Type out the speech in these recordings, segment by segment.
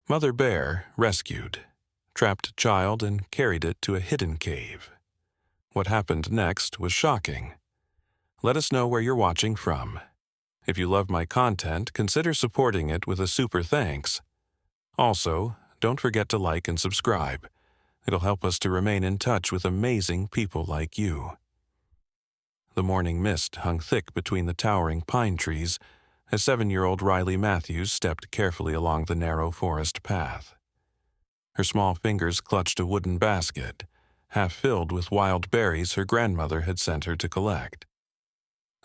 Mother Bear rescued, trapped a child and carried it to a hidden cave. What happened next was shocking. Let us know where you're watching from. If you love my content, consider supporting it with a super thanks. Also, don't forget to like and subscribe. It'll help us to remain in touch with amazing people like you. The morning mist hung thick between the towering pine trees as 7-year-old Riley Matthews stepped carefully along the narrow forest path. Her small fingers clutched a wooden basket, half filled with wild berries her grandmother had sent her to collect.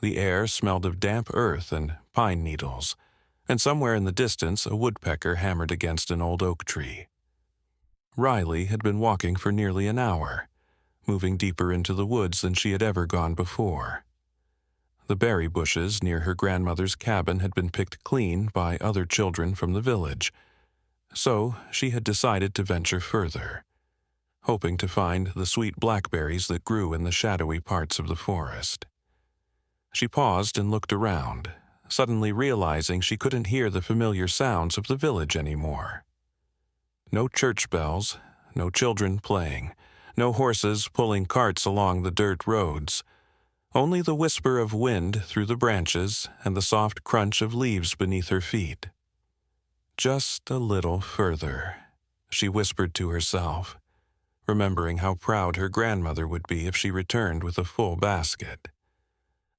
The air smelled of damp earth and pine needles, and somewhere in the distance a woodpecker hammered against an old oak tree. Riley had been walking for nearly an hour, moving deeper into the woods than she had ever gone before. The berry bushes near her grandmother's cabin had been picked clean by other children from the village, so she had decided to venture further, hoping to find the sweet blackberries that grew in the shadowy parts of the forest. She paused and looked around, suddenly realizing she couldn't hear the familiar sounds of the village anymore. No church bells, no children playing, no horses pulling carts along the dirt roads, only the whisper of wind through the branches and the soft crunch of leaves beneath her feet. Just a little further, she whispered to herself, remembering how proud her grandmother would be if she returned with a full basket.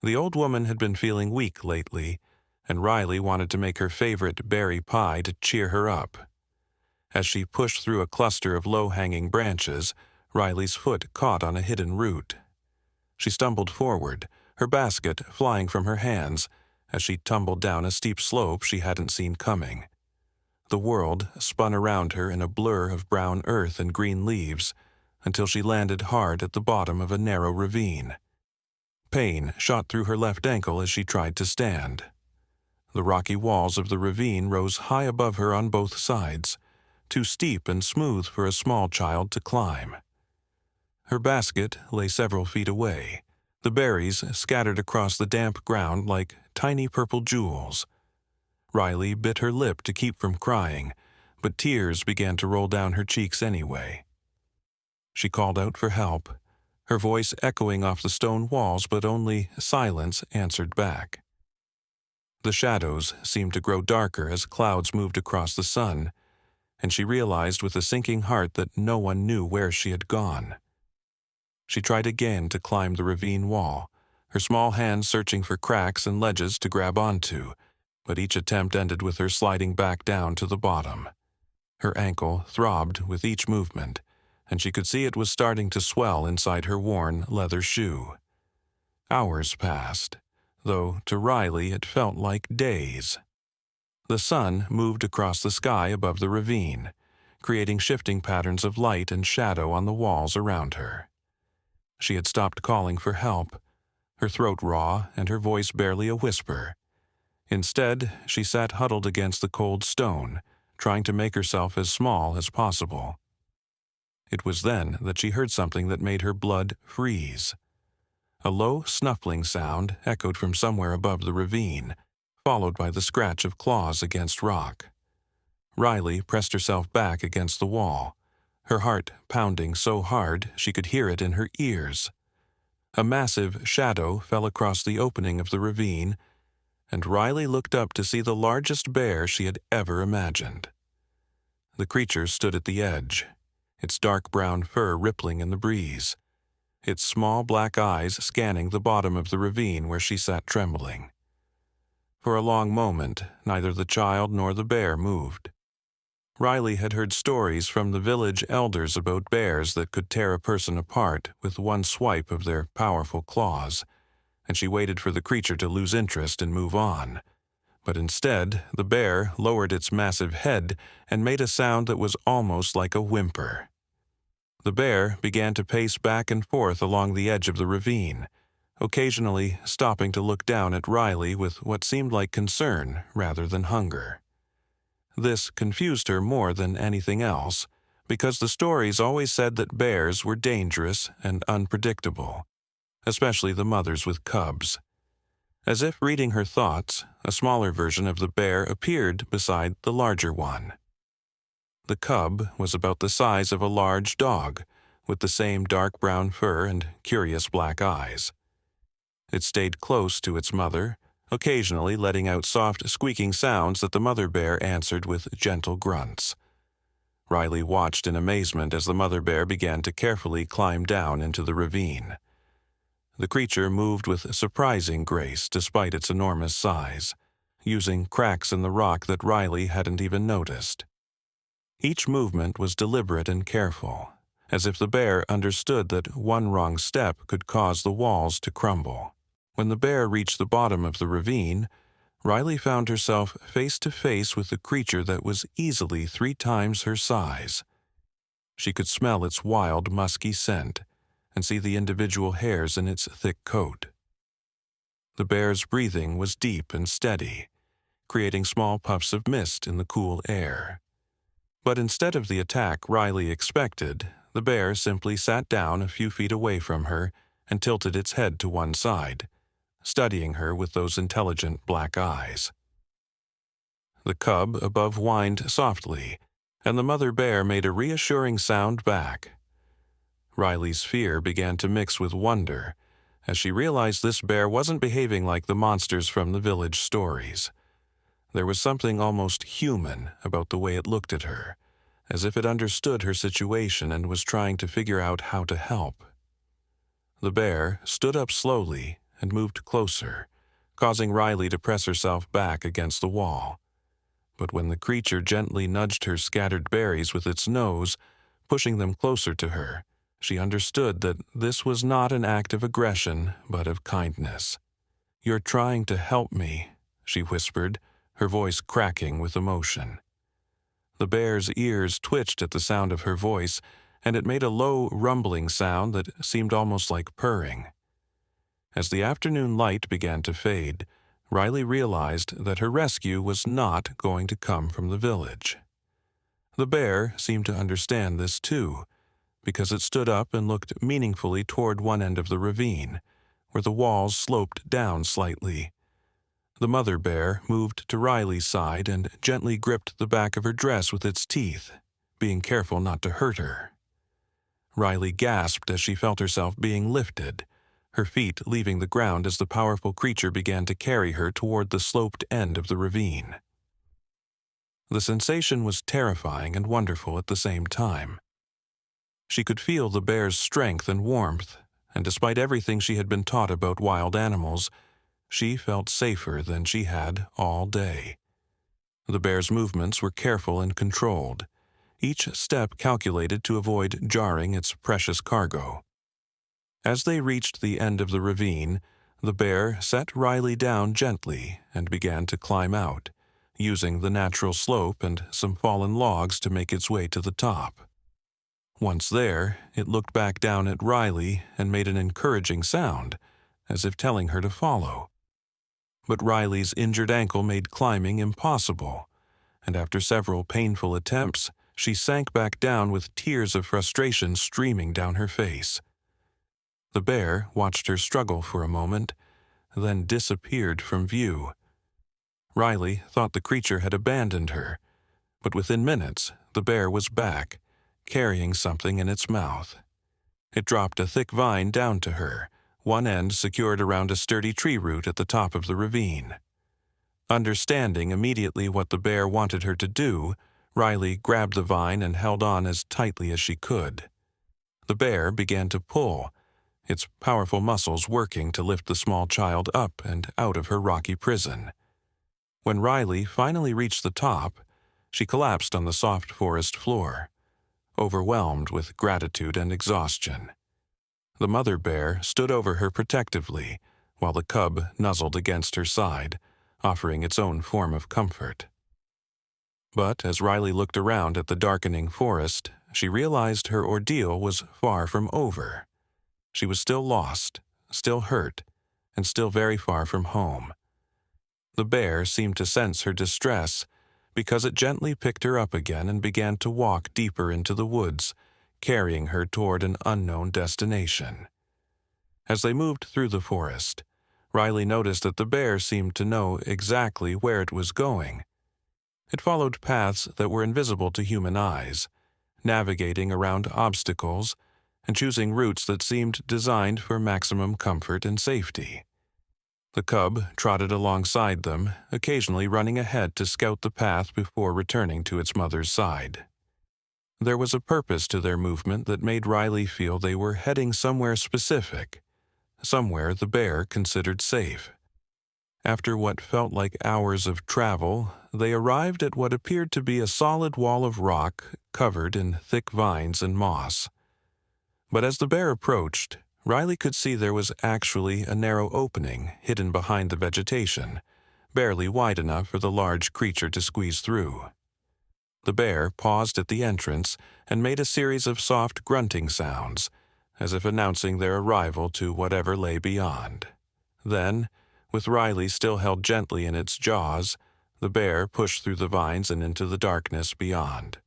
The old woman had been feeling weak lately, and Riley wanted to make her favorite berry pie to cheer her up. As she pushed through a cluster of low-hanging branches, Riley's foot caught on a hidden root. She stumbled forward, her basket flying from her hands, as she tumbled down a steep slope she hadn't seen coming. The world spun around her in a blur of brown earth and green leaves, until she landed hard at the bottom of a narrow ravine. Pain shot through her left ankle as she tried to stand. The rocky walls of the ravine rose high above her on both sides, too steep and smooth for a small child to climb. Her basket lay several feet away, the berries scattered across the damp ground like tiny purple jewels. Riley bit her lip to keep from crying, but tears began to roll down her cheeks anyway. She called out for help, her voice echoing off the stone walls, but only silence answered back. The shadows seemed to grow darker as clouds moved across the sun, and she realized with a sinking heart that no one knew where she had gone. She tried again to climb the ravine wall, her small hands searching for cracks and ledges to grab onto, but each attempt ended with her sliding back down to the bottom. Her ankle throbbed with each movement, and she could see it was starting to swell inside her worn leather shoe. Hours passed, though to Riley it felt like days. The sun moved across the sky above the ravine, creating shifting patterns of light and shadow on the walls around her. She had stopped calling for help, her throat raw and her voice barely a whisper. Instead, she sat huddled against the cold stone, trying to make herself as small as possible. It was then that she heard something that made her blood freeze. A low snuffling sound echoed from somewhere above the ravine, followed by the scratch of claws against rock. Riley pressed herself back against the wall, her heart pounding so hard she could hear it in her ears. A massive shadow fell across the opening of the ravine, and Riley looked up to see the largest bear she had ever imagined. The creature stood at the edge, its dark brown fur rippling in the breeze, its small black eyes scanning the bottom of the ravine where she sat trembling. For a long moment, neither the child nor the bear moved. Riley had heard stories from the village elders about bears that could tear a person apart with one swipe of their powerful claws, and she waited for the creature to lose interest and move on. But instead, the bear lowered its massive head and made a sound that was almost like a whimper. The bear began to pace back and forth along the edge of the ravine, occasionally stopping to look down at Riley with what seemed like concern rather than hunger. This confused her more than anything else, because the stories always said that bears were dangerous and unpredictable, especially the mothers with cubs. As if reading her thoughts, a smaller version of the bear appeared beside the larger one. The cub was about the size of a large dog, with the same dark brown fur and curious black eyes. It stayed close to its mother, occasionally letting out soft squeaking sounds that the mother bear answered with gentle grunts. Riley watched in amazement as the mother bear began to carefully climb down into the ravine. The creature moved with surprising grace despite its enormous size, using cracks in the rock that Riley hadn't even noticed. Each movement was deliberate and careful, as if the bear understood that one wrong step could cause the walls to crumble. When the bear reached the bottom of the ravine, Riley found herself face to face with a creature that was easily 3 times her size. She could smell its wild, musky scent and see the individual hairs in its thick coat. The bear's breathing was deep and steady, creating small puffs of mist in the cool air. But instead of the attack Riley expected, the bear simply sat down a few feet away from her and tilted its head to one side, studying her with those intelligent black eyes. The cub above whined softly, and the mother bear made a reassuring sound back. Riley's fear began to mix with wonder, as she realized this bear wasn't behaving like the monsters from the village stories. There was something almost human about the way it looked at her, as if it understood her situation and was trying to figure out how to help. The bear stood up slowly and moved closer, causing Riley to press herself back against the wall. But when the creature gently nudged her scattered berries with its nose, pushing them closer to her, she understood that this was not an act of aggression, but of kindness. "You're trying to help me," she whispered, her voice cracking with emotion. The bear's ears twitched at the sound of her voice, and it made a low, rumbling sound that seemed almost like purring. As the afternoon light began to fade, Riley realized that her rescue was not going to come from the village. The bear seemed to understand this too, because it stood up and looked meaningfully toward one end of the ravine, where the walls sloped down slightly. The mother bear moved to Riley's side and gently gripped the back of her dress with its teeth, being careful not to hurt her. Riley gasped as she felt herself being lifted, her feet leaving the ground as the powerful creature began to carry her toward the sloped end of the ravine. The sensation was terrifying and wonderful at the same time. She could feel the bear's strength and warmth, and despite everything she had been taught about wild animals, she felt safer than she had all day. The bear's movements were careful and controlled, each step calculated to avoid jarring its precious cargo. As they reached the end of the ravine, the bear set Riley down gently and began to climb out, using the natural slope and some fallen logs to make its way to the top. Once there, it looked back down at Riley and made an encouraging sound, as if telling her to follow. But Riley's injured ankle made climbing impossible, and after several painful attempts, she sank back down with tears of frustration streaming down her face. The bear watched her struggle for a moment, then disappeared from view. Riley thought the creature had abandoned her, but within minutes, the bear was back, carrying something in its mouth. It dropped a thick vine down to her, one end secured around a sturdy tree root at the top of the ravine. Understanding immediately what the bear wanted her to do, Riley grabbed the vine and held on as tightly as she could. The bear began to pull, its powerful muscles working to lift the small child up and out of her rocky prison. When Riley finally reached the top, she collapsed on the soft forest floor, overwhelmed with gratitude and exhaustion. The mother bear stood over her protectively, while the cub nuzzled against her side, offering its own form of comfort. But as Riley looked around at the darkening forest, she realized her ordeal was far from over. She was still lost, still hurt, and still very far from home. The bear seemed to sense her distress, because it gently picked her up again and began to walk deeper into the woods, carrying her toward an unknown destination. As they moved through the forest, Riley noticed that the bear seemed to know exactly where it was going. It followed paths that were invisible to human eyes, navigating around obstacles and choosing routes that seemed designed for maximum comfort and safety. The cub trotted alongside them, occasionally running ahead to scout the path before returning to its mother's side. There was a purpose to their movement that made Riley feel they were heading somewhere specific, somewhere the bear considered safe. After what felt like hours of travel, they arrived at what appeared to be a solid wall of rock covered in thick vines and moss. But as the bear approached, Riley could see there was actually a narrow opening hidden behind the vegetation, barely wide enough for the large creature to squeeze through. The bear paused at the entrance and made a series of soft grunting sounds, as if announcing their arrival to whatever lay beyond. Then, with Riley still held gently in its jaws, the bear pushed through the vines and into the darkness beyond.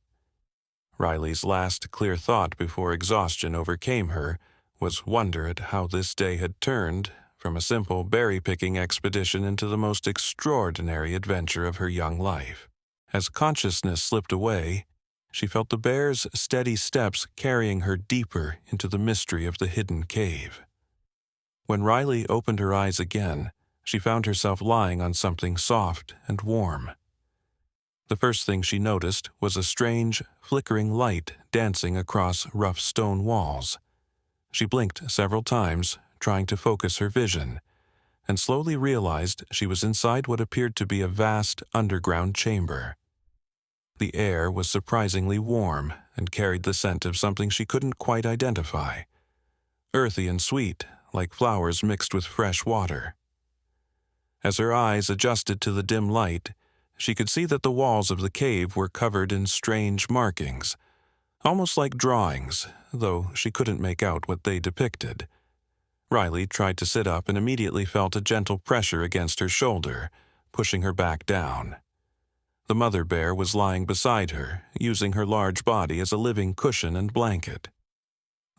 Riley's last clear thought before exhaustion overcame her was wonder at how this day had turned from a simple berry-picking expedition into the most extraordinary adventure of her young life. As consciousness slipped away, she felt the bear's steady steps carrying her deeper into the mystery of the hidden cave. When Riley opened her eyes again, she found herself lying on something soft and warm. The first thing she noticed was a strange, flickering light dancing across rough stone walls. She blinked several times, trying to focus her vision, and slowly realized she was inside what appeared to be a vast underground chamber. The air was surprisingly warm and carried the scent of something she couldn't quite identify, earthy and sweet, like flowers mixed with fresh water. As her eyes adjusted to the dim light, she could see that the walls of the cave were covered in strange markings, almost like drawings, though she couldn't make out what they depicted. Riley tried to sit up and immediately felt a gentle pressure against her shoulder, pushing her back down. The mother bear was lying beside her, using her large body as a living cushion and blanket.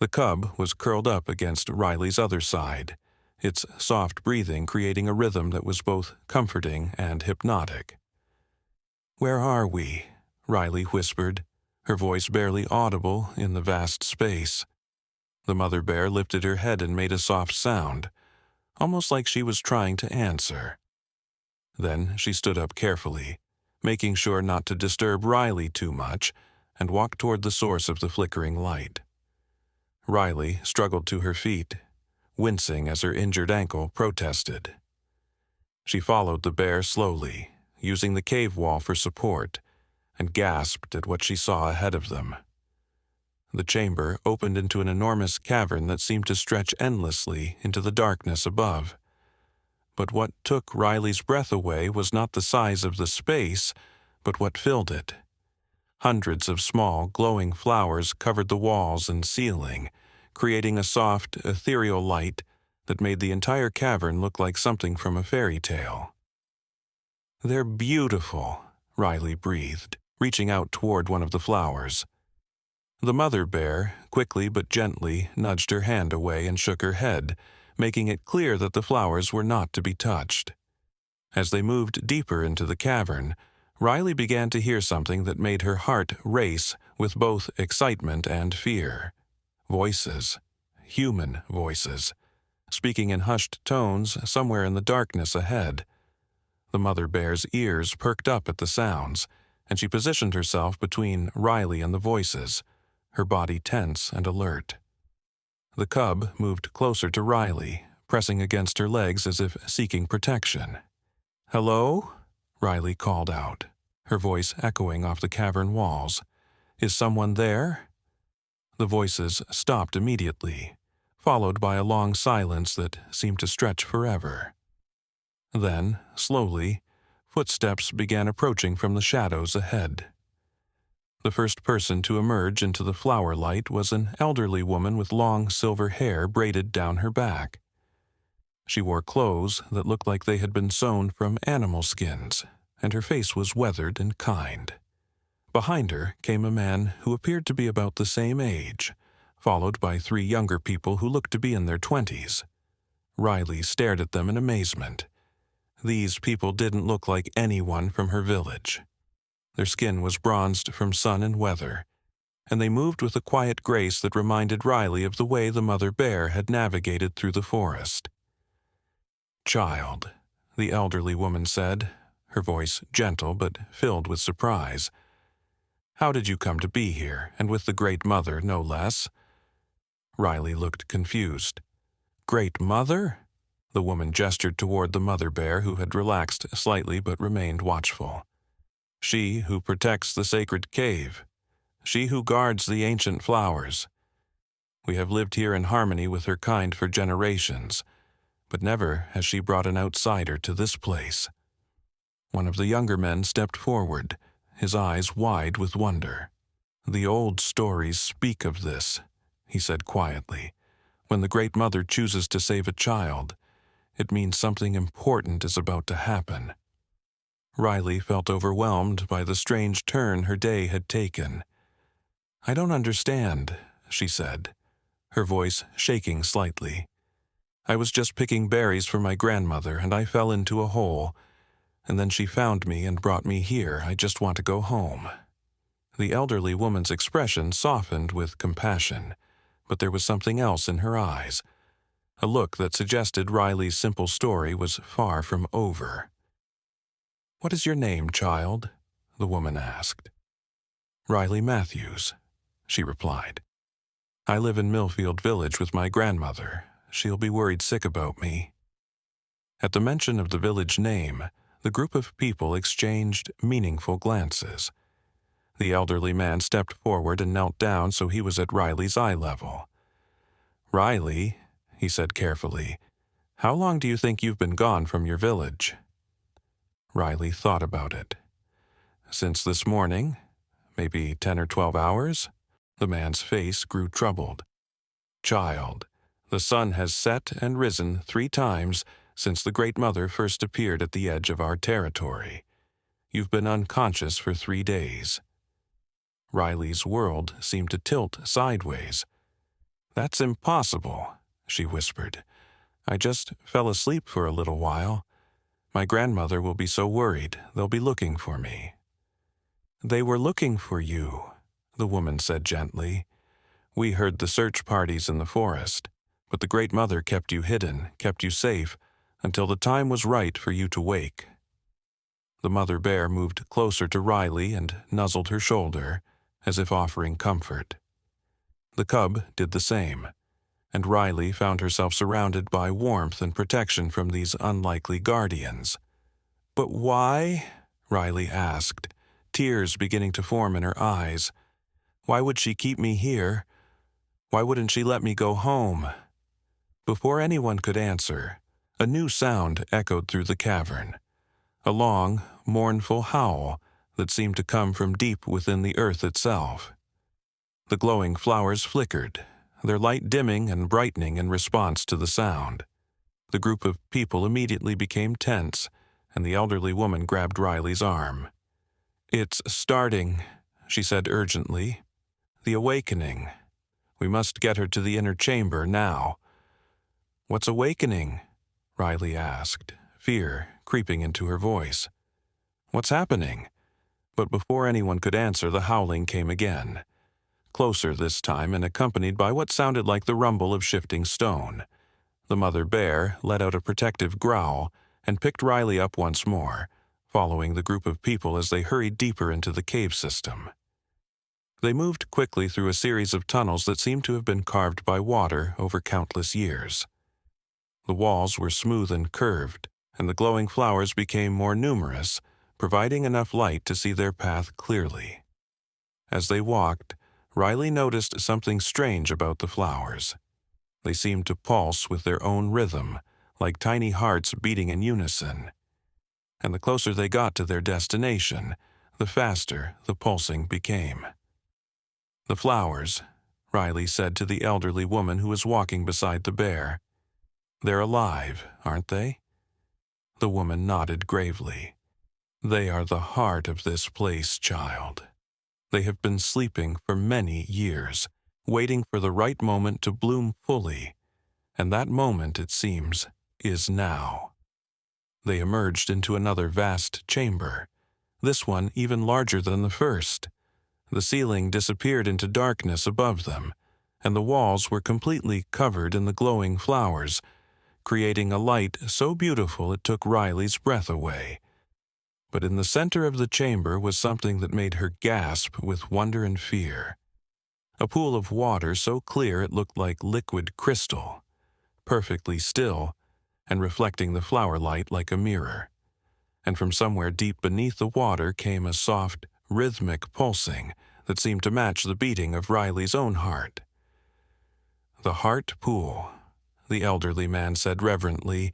The cub was curled up against Riley's other side, its soft breathing creating a rhythm that was both comforting and hypnotic. "Where are we?" Riley whispered, her voice barely audible in the vast space. The mother bear lifted her head and made a soft sound, almost like she was trying to answer. Then she stood up carefully, making sure not to disturb Riley too much, and walked toward the source of the flickering light. Riley struggled to her feet, wincing as her injured ankle protested. She followed the bear slowly, using the cave wall for support, and gasped at what she saw ahead of them. The chamber opened into an enormous cavern that seemed to stretch endlessly into the darkness above. But what took Riley's breath away was not the size of the space, but what filled it. Hundreds of small, glowing flowers covered the walls and ceiling, creating a soft, ethereal light that made the entire cavern look like something from a fairy tale. "They're beautiful," Riley breathed, reaching out toward one of the flowers. The mother bear, quickly but gently, nudged her hand away and shook her head, making it clear that the flowers were not to be touched. As they moved deeper into the cavern, Riley began to hear something that made her heart race with both excitement and fear. Voices, human voices, speaking in hushed tones somewhere in the darkness ahead. The mother bear's ears perked up at the sounds, and she positioned herself between Riley and the voices, her body tense and alert. The cub moved closer to Riley, pressing against her legs as if seeking protection. "Hello?" Riley called out, her voice echoing off the cavern walls. "Is someone there?" The voices stopped immediately, followed by a long silence that seemed to stretch forever. Then, slowly, footsteps began approaching from the shadows ahead. The first person to emerge into the flower light was an elderly woman with long silver hair braided down her back. She wore clothes that looked like they had been sewn from animal skins, and her face was weathered and kind. Behind her came a man who appeared to be about the same age, followed by 3 younger people who looked to be in their 20s. Riley stared at them in amazement. These people didn't look like anyone from her village. Their skin was bronzed from sun and weather, and they moved with a quiet grace that reminded Riley of the way the mother bear had navigated through the forest. "Child," the elderly woman said, her voice gentle but filled with surprise. "How did you come to be here, and with the Great Mother, no less?" Riley looked confused. "Great Mother?" The woman gestured toward the mother bear, who had relaxed slightly but remained watchful. "She who protects the sacred cave. She who guards the ancient flowers. We have lived here in harmony with her kind for generations, but never has she brought an outsider to this place." One of the younger men stepped forward, his eyes wide with wonder. "The old stories speak of this," he said quietly. "When the Great Mother chooses to save a child, it means something important is about to happen." Riley felt overwhelmed by the strange turn her day had taken. "I don't understand," she said, her voice shaking slightly. "I was just picking berries for my grandmother, and I fell into a hole, and then she found me and brought me here. I just want to go home." The elderly woman's expression softened with compassion, but there was something else in her eyes, a look that suggested Riley's simple story was far from over. "What is your name, child?" the woman asked. "Riley Matthews," she replied. "I live in Millfield Village with my grandmother. She'll be worried sick about me." At the mention of the village name, the group of people exchanged meaningful glances. The elderly man stepped forward and knelt down so he was at Riley's eye level. "Riley," he said carefully, "how long do you think you've been gone from your village?" Riley thought about it. "Since this morning, maybe 10 or 12 hours?" The man's face grew troubled. "Child, the sun has set and risen 3 times since the Great Mother first appeared at the edge of our territory. You've been unconscious for 3 days." Riley's world seemed to tilt sideways. "That's impossible," she whispered. "I just fell asleep for a little while. My grandmother will be so worried. They'll be looking for me." "They were looking for you," the woman said gently. "We heard the search parties in the forest, but the Great Mother kept you hidden, kept you safe, until the time was right for you to wake." The mother bear moved closer to Riley and nuzzled her shoulder, as if offering comfort. The cub did the same, and Riley found herself surrounded by warmth and protection from these unlikely guardians. "But why?" Riley asked, tears beginning to form in her eyes. "Why would she keep me here? Why wouldn't she let me go home?" Before anyone could answer, a new sound echoed through the cavern, a long, mournful howl that seemed to come from deep within the earth itself. The glowing flowers flickered, their light dimming and brightening in response to the sound. The group of people immediately became tense, and the elderly woman grabbed Riley's arm. "It's starting," she said urgently. "The awakening. We must get her to the inner chamber now." "What's awakening?" Riley asked, fear creeping into her voice. "What's happening?" But before anyone could answer, the howling came again, closer this time and accompanied by what sounded like the rumble of shifting stone. The mother bear let out a protective growl and picked Riley up once more, following the group of people as they hurried deeper into the cave system. They moved quickly through a series of tunnels that seemed to have been carved by water over countless years. The walls were smooth and curved, and the glowing flowers became more numerous, providing enough light to see their path clearly. As they walked, Riley noticed something strange about the flowers. They seemed to pulse with their own rhythm, like tiny hearts beating in unison. And the closer they got to their destination, the faster the pulsing became. "The flowers," Riley said to the elderly woman who was walking beside the bear. "They're alive, aren't they?" The woman nodded gravely. "They are the heart of this place, child. They have been sleeping for many years, waiting for the right moment to bloom fully, and that moment, it seems, is now." They emerged into another vast chamber, this one even larger than the first. The ceiling disappeared into darkness above them, and the walls were completely covered in the glowing flowers, creating a light so beautiful it took Riley's breath away. But in the center of the chamber was something that made her gasp with wonder and fear. A pool of water so clear it looked like liquid crystal, perfectly still, and reflecting the flower light like a mirror. And from somewhere deep beneath the water came a soft, rhythmic pulsing that seemed to match the beating of Riley's own heart. "The heart pool," the elderly man said reverently,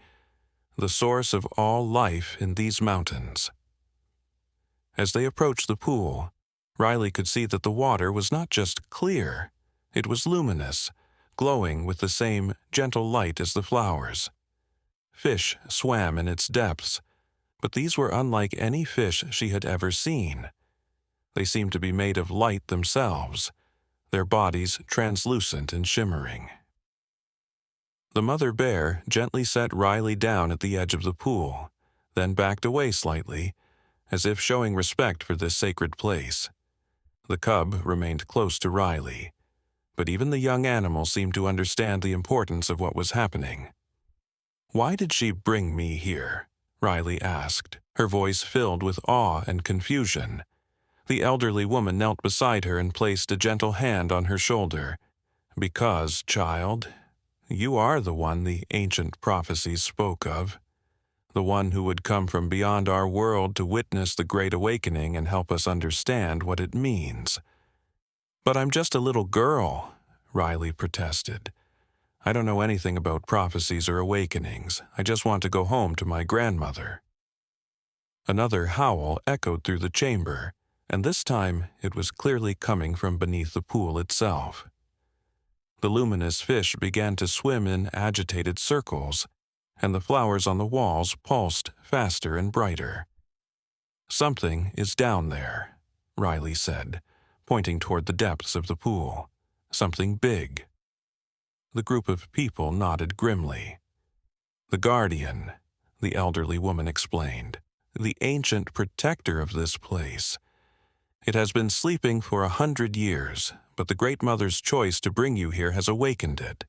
"the source of all life in these mountains." As they approached the pool, Riley could see that the water was not just clear, it was luminous, glowing with the same gentle light as the flowers. Fish swam in its depths, but these were unlike any fish she had ever seen. They seemed to be made of light themselves, their bodies translucent and shimmering. The mother bear gently set Riley down at the edge of the pool, then backed away slightly, as if showing respect for this sacred place. The cub remained close to Riley, but even the young animal seemed to understand the importance of what was happening. "Why did she bring me here?" Riley asked, her voice filled with awe and confusion. The elderly woman knelt beside her and placed a gentle hand on her shoulder. "Because, child, you are the one the ancient prophecies spoke of, the one who would come from beyond our world to witness the Great Awakening and help us understand what it means." "But I'm just a little girl," Riley protested. "I don't know anything about prophecies or awakenings. I just want to go home to my grandmother." Another howl echoed through the chamber, and this time it was clearly coming from beneath the pool itself. The luminous fish began to swim in agitated circles, and the flowers on the walls pulsed faster and brighter. "Something is down there," Riley said, pointing toward the depths of the pool. "Something big." The group of people nodded grimly. "The guardian," the elderly woman explained, "the ancient protector of this place. It has been sleeping for 100 years, but the Great Mother's choice to bring you here has awakened it."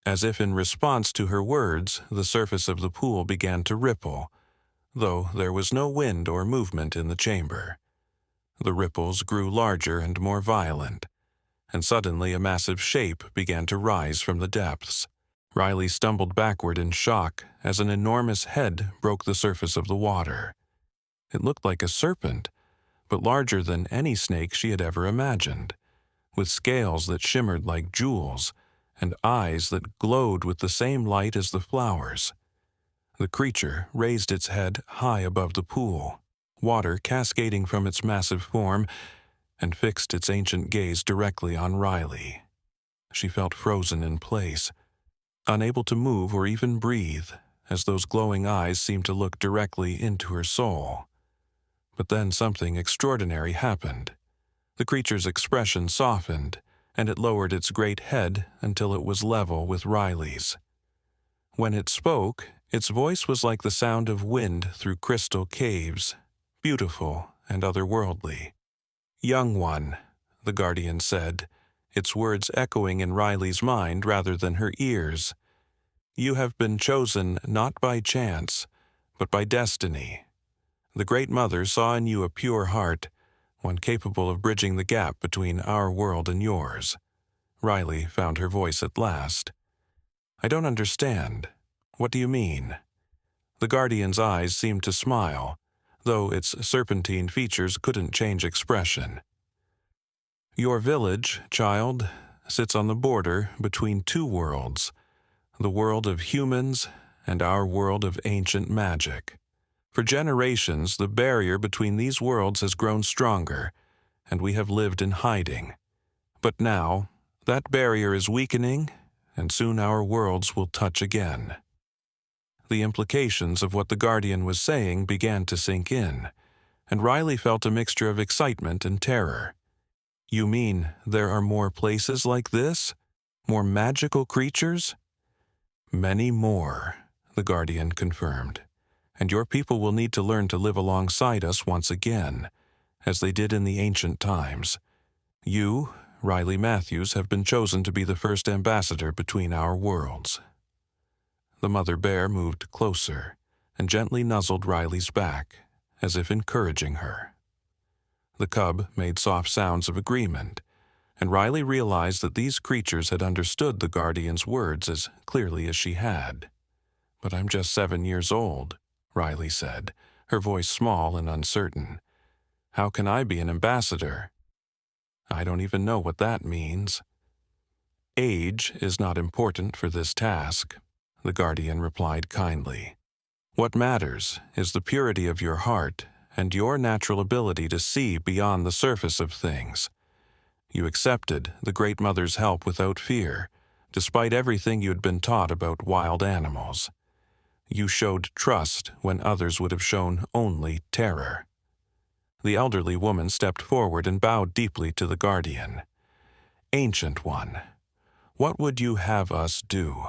As if in response to her words, the surface of the pool began to ripple, though there was no wind or movement in the chamber. The ripples grew larger and more violent, and suddenly a massive shape began to rise from the depths. Riley stumbled backward in shock as an enormous head broke the surface of the water. It looked like a serpent, but larger than any snake she had ever imagined, with scales that shimmered like jewels and eyes that glowed with the same light as the flowers. The creature raised its head high above the pool, water cascading from its massive form, and fixed its ancient gaze directly on Riley. She felt frozen in place, unable to move or even breathe, as those glowing eyes seemed to look directly into her soul. But then something extraordinary happened. The creature's expression softened, and it lowered its great head until it was level with Riley's. When it spoke, its voice was like the sound of wind through crystal caves, beautiful and otherworldly. "Young one," the guardian said, its words echoing in Riley's mind rather than her ears. "You have been chosen not by chance, but by destiny. The Great Mother saw in you a pure heart, one capable of bridging the gap between our world and yours." Riley found her voice at last. "I don't understand. What do you mean?" The guardian's eyes seemed to smile, though its serpentine features couldn't change expression. "Your village, child, sits on the border between two worlds, the world of humans and our world of ancient magic. For generations, the barrier between these worlds has grown stronger, and we have lived in hiding. But now, that barrier is weakening, and soon our worlds will touch again." The implications of what the guardian was saying began to sink in, and Riley felt a mixture of excitement and terror. "You mean there are more places like this? More magical creatures?" "Many more," the guardian confirmed. and your people will need to learn to live alongside us once again, as they did in the ancient times. You, Riley Matthews, have been chosen to be the first ambassador between our worlds." The mother bear moved closer and gently nuzzled Riley's back, as if encouraging her. The cub made soft sounds of agreement, and Riley realized that these creatures had understood the guardian's words as clearly as she had. "But I'm just 7 years old," Riley said, her voice small and uncertain. "How can I be an ambassador? I don't even know what that means." "Age is not important for this task," the guardian replied kindly. "What matters is the purity of your heart and your natural ability to see beyond the surface of things. You accepted the Great Mother's help without fear, despite everything you had been taught about wild animals. You showed trust when others would have shown only terror." The elderly woman stepped forward and bowed deeply to the guardian. "Ancient One, what would you have us do?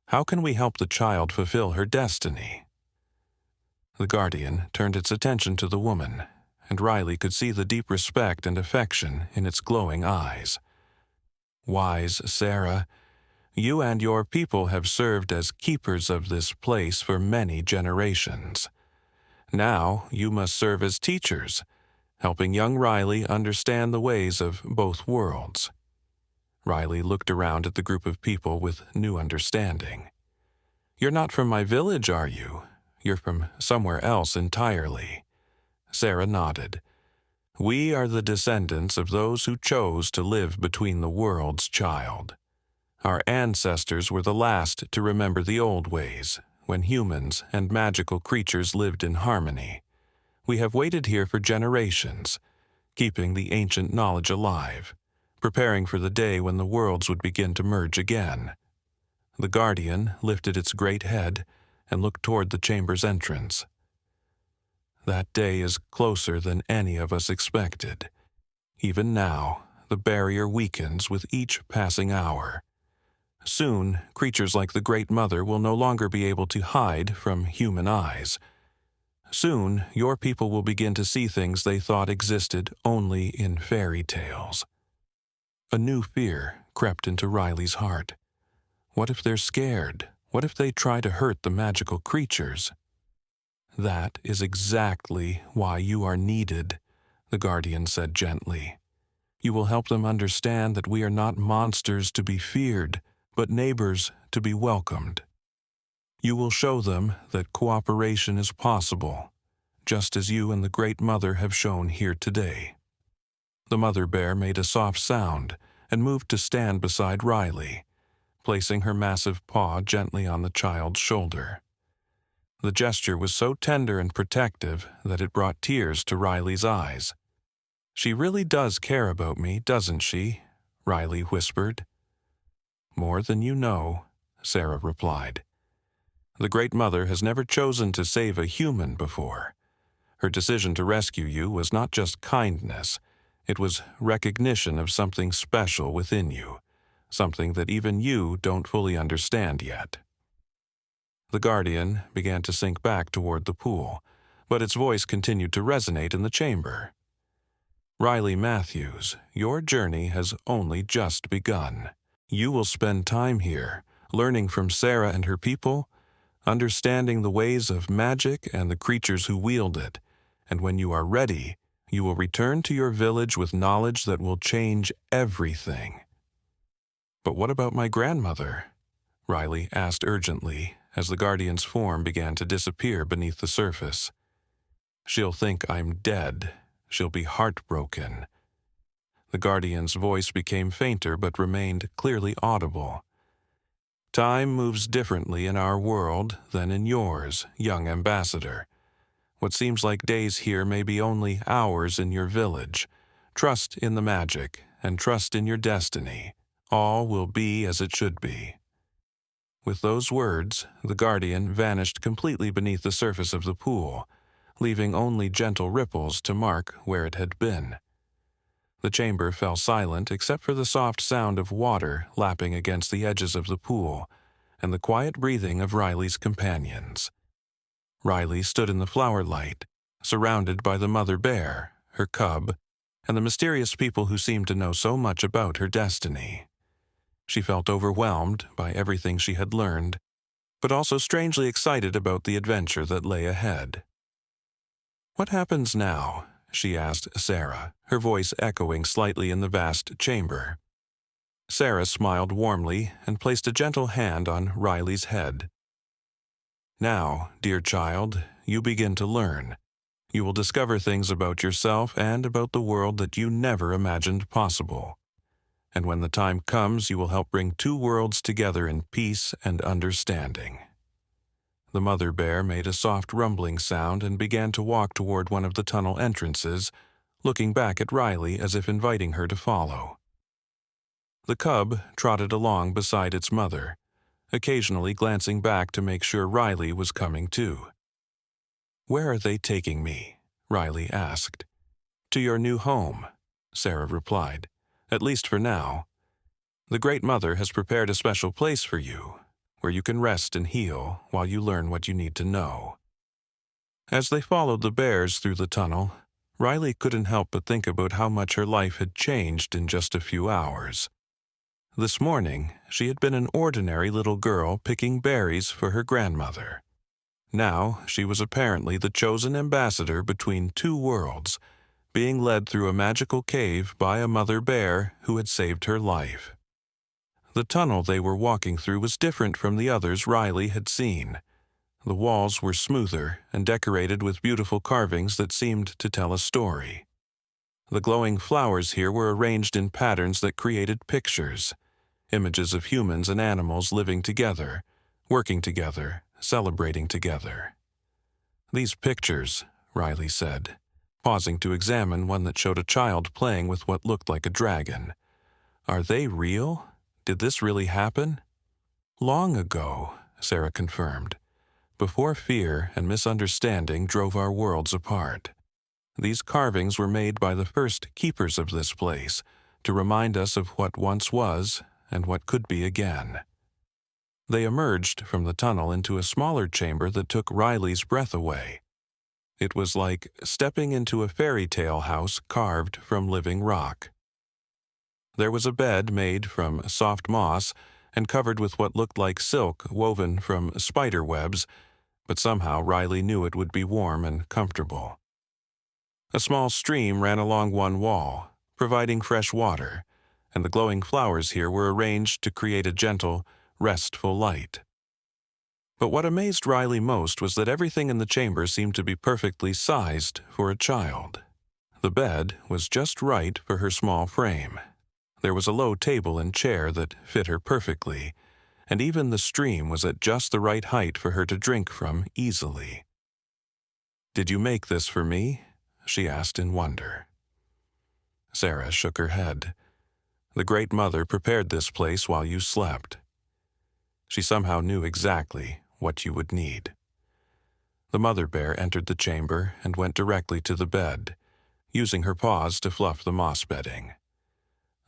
How can we help the child fulfill her destiny?" The guardian turned its attention to the woman, and Riley could see the deep respect and affection in its glowing eyes. "Wise Sarah, you and your people have served as keepers of this place for many generations. Now you must serve as teachers, helping young Riley understand the ways of both worlds." Riley looked around at the group of people with new understanding. "You're not from my village, are you? You're from somewhere else entirely." Sarah nodded. "We are the descendants of those who chose to live between the worlds, child. Our ancestors were the last to remember the old ways, when humans and magical creatures lived in harmony. We have waited here for generations, keeping the ancient knowledge alive, preparing for the day when the worlds would begin to merge again." The guardian lifted its great head and looked toward the chamber's entrance. "That day is closer than any of us expected. Even now, the barrier weakens with each passing hour. Soon, creatures like the Great Mother will no longer be able to hide from human eyes. Soon, your people will begin to see things they thought existed only in fairy tales." A new fear crept into Riley's heart. What if they're scared? What if they try to hurt the magical creatures? "That is exactly why you are needed," the guardian said gently. "You will help them understand that we are not monsters to be feared, but neighbors to be welcomed. You will show them that cooperation is possible, just as you and the Great Mother have shown here today." The mother bear made a soft sound and moved to stand beside Riley, placing her massive paw gently on the child's shoulder. The gesture was so tender and protective that it brought tears to Riley's eyes. "She really does care about me, doesn't she?" Riley whispered. "More than you know," Sarah replied. "The Great Mother has never chosen to save a human before. Her decision to rescue you was not just kindness, it was recognition of something special within you, something that even you don't fully understand yet." The guardian began to sink back toward the pool, but its voice continued to resonate in the chamber. "Riley Matthews, your journey has only just begun. You will spend time here, learning from Sarah and her people, understanding the ways of magic and the creatures who wield it, and when you are ready, you will return to your village with knowledge that will change everything." "But what about my grandmother?" Riley asked urgently as the guardian's form began to disappear beneath the surface. "She'll think I'm dead. She'll be heartbroken." The guardian's voice became fainter but remained clearly audible. "Time moves differently in our world than in yours, young ambassador. What seems like days here may be only hours in your village. Trust in the magic and trust in your destiny. All will be as it should be." With those words, the guardian vanished completely beneath the surface of the pool, leaving only gentle ripples to mark where it had been. The chamber fell silent except for the soft sound of water lapping against the edges of the pool and the quiet breathing of Riley's companions. Riley stood in the flower light, surrounded by the mother bear, her cub, and the mysterious people who seemed to know so much about her destiny. She felt overwhelmed by everything she had learned, but also strangely excited about the adventure that lay ahead. "What happens now?" she asked Sarah, her voice echoing slightly in the vast chamber. Sarah smiled warmly and placed a gentle hand on Riley's head. "Now, dear child, you begin to learn. You will discover things about yourself and about the world that you never imagined possible. And when the time comes, you will help bring two worlds together in peace and understanding." The mother bear made a soft rumbling sound and began to walk toward one of the tunnel entrances, looking back at Riley as if inviting her to follow. The cub trotted along beside its mother, occasionally glancing back to make sure Riley was coming too. "Where are they taking me?" Riley asked. "To your new home," Sarah replied, "at least for now. The Great Mother has prepared a special place for you, where you can rest and heal while you learn what you need to know." As they followed the bears through the tunnel, Riley couldn't help but think about how much her life had changed in just a few hours. This morning, she had been an ordinary little girl picking berries for her grandmother. Now, she was apparently the chosen ambassador between two worlds, being led through a magical cave by a mother bear who had saved her life. The tunnel they were walking through was different from the others Riley had seen. The walls were smoother and decorated with beautiful carvings that seemed to tell a story. The glowing flowers here were arranged in patterns that created pictures, images of humans and animals living together, working together, celebrating together. "These pictures," Riley said, pausing to examine one that showed a child playing with what looked like a dragon. "Are they real? Did this really happen?" "Long ago," Sarah confirmed, "before fear and misunderstanding drove our worlds apart. These carvings were made by the first keepers of this place to remind us of what once was and what could be again." They emerged from the tunnel into a smaller chamber that took Riley's breath away. It was like stepping into a fairy tale house carved from living rock. There was a bed made from soft moss and covered with what looked like silk woven from spider webs, but somehow Riley knew it would be warm and comfortable. A small stream ran along one wall, providing fresh water, and the glowing flowers here were arranged to create a gentle, restful light. But what amazed Riley most was that everything in the chamber seemed to be perfectly sized for a child. The bed was just right for her small frame. There was a low table and chair that fit her perfectly, and even the stream was at just the right height for her to drink from easily. "Did you make this for me?" she asked in wonder. Sarah shook her head. "The Great Mother prepared this place while you slept. She somehow knew exactly what you would need." The mother bear entered the chamber and went directly to the bed, using her paws to fluff the moss bedding.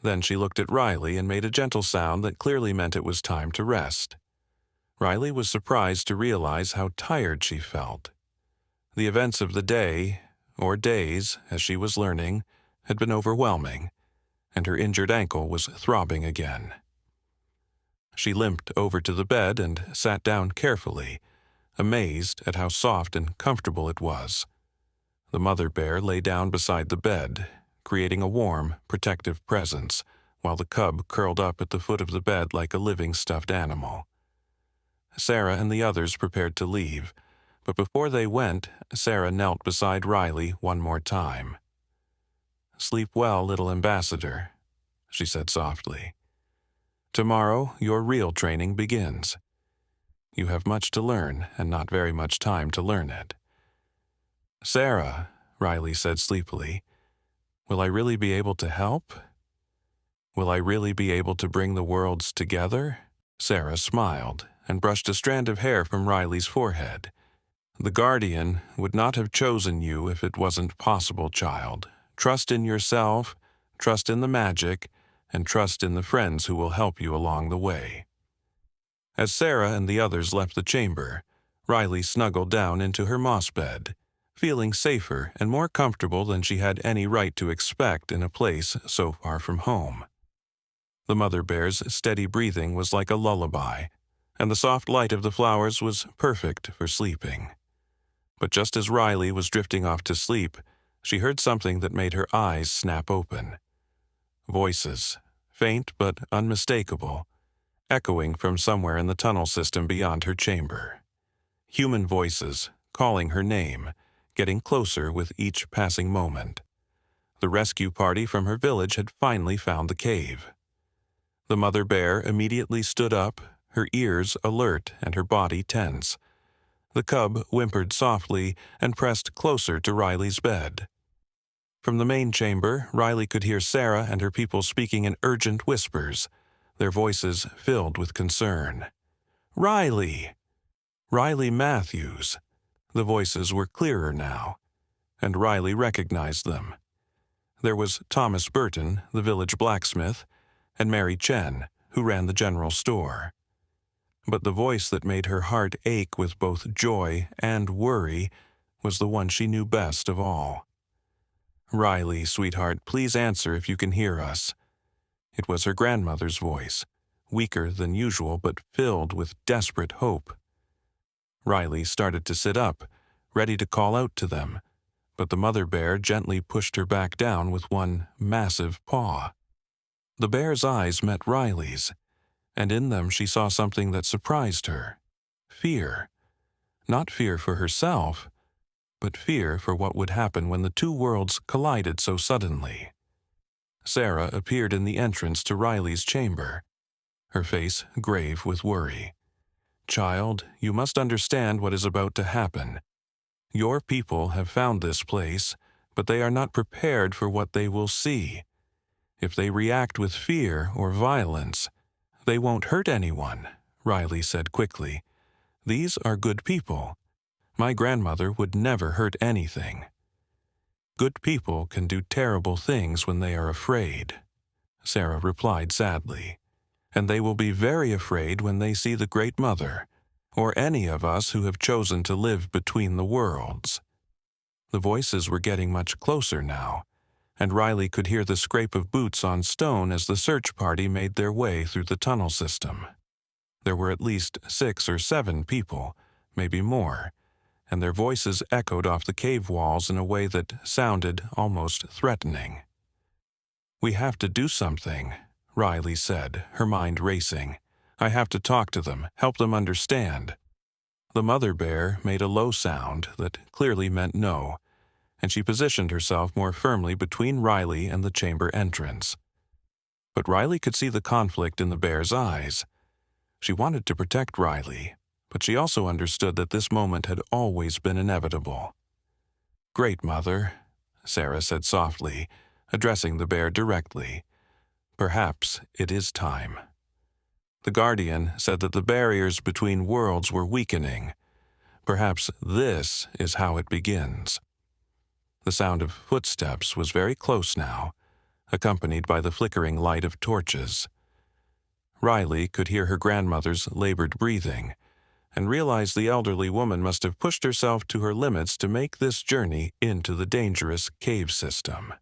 Then she looked at Riley and made a gentle sound that clearly meant it was time to rest. Riley was surprised to realize how tired she felt. The events of the day, or days, as she was learning, had been overwhelming, and her injured ankle was throbbing again. She limped over to the bed and sat down carefully, amazed at how soft and comfortable it was. The mother bear lay down beside the bed, creating a warm, protective presence, while the cub curled up at the foot of the bed like a living stuffed animal. Sarah and the others prepared to leave, but before they went, Sarah knelt beside Riley one more time. "Sleep well, little ambassador," she said softly. "Tomorrow, your real training begins. You have much to learn and not very much time to learn it." "Sarah," Riley said sleepily, "will I really be able to help? Will I really be able to bring the worlds together?" Sarah smiled and brushed a strand of hair from Riley's forehead. "The Guardian would not have chosen you if it wasn't possible, child. Trust in yourself, trust in the magic, and trust in the friends who will help you along the way." As Sarah and the others left the chamber, Riley snuggled down into her moss bed, feeling safer and more comfortable than she had any right to expect in a place so far from home. The mother bear's steady breathing was like a lullaby, and the soft light of the flowers was perfect for sleeping. But just as Riley was drifting off to sleep, she heard something that made her eyes snap open. Voices, faint but unmistakable, echoing from somewhere in the tunnel system beyond her chamber. Human voices, calling her name, getting closer with each passing moment. The rescue party from her village had finally found the cave. The mother bear immediately stood up, her ears alert and her body tense. The cub whimpered softly and pressed closer to Riley's bed. From the main chamber, Riley could hear Sarah and her people speaking in urgent whispers, their voices filled with concern. "Riley! Riley Matthews!" The voices were clearer now, and Riley recognized them. There was Thomas Burton, the village blacksmith, and Mary Chen, who ran the general store. But the voice that made her heart ache with both joy and worry was the one she knew best of all. "Riley, sweetheart, please answer if you can hear us." It was her grandmother's voice, weaker than usual but filled with desperate hope. Riley started to sit up, ready to call out to them, but the mother bear gently pushed her back down with one massive paw. The bear's eyes met Riley's, and in them she saw something that surprised her. Fear. Not fear for herself, but fear for what would happen when the two worlds collided so suddenly. Sarah appeared in the entrance to Riley's chamber, her face grave with worry. "Child, you must understand what is about to happen. Your people have found this place, but they are not prepared for what they will see. If they react with fear or violence, they won't hurt anyone," Riley said quickly. "These are good people. My grandmother would never hurt anything. Good people can do terrible things when they are afraid," Sarah replied sadly. "And they will be very afraid when they see the Great Mother, or any of us who have chosen to live between the worlds." The voices were getting much closer now, and Riley could hear the scrape of boots on stone as the search party made their way through the tunnel system. There were at least 6 or 7 people, maybe more, and their voices echoed off the cave walls in a way that sounded almost threatening. "We have to do something," Riley said, her mind racing. "I have to talk to them, help them understand." The mother bear made a low sound that clearly meant no, and she positioned herself more firmly between Riley and the chamber entrance. But Riley could see the conflict in the bear's eyes. She wanted to protect Riley, but she also understood that this moment had always been inevitable. "Great Mother," Sarah said softly, addressing the bear directly. "Perhaps it is time." The Guardian said that the barriers between worlds were weakening. Perhaps this is how it begins. The sound of footsteps was very close now, accompanied by the flickering light of torches. Riley could hear her grandmother's labored breathing, and realized the elderly woman must have pushed herself to her limits to make this journey into the dangerous cave system.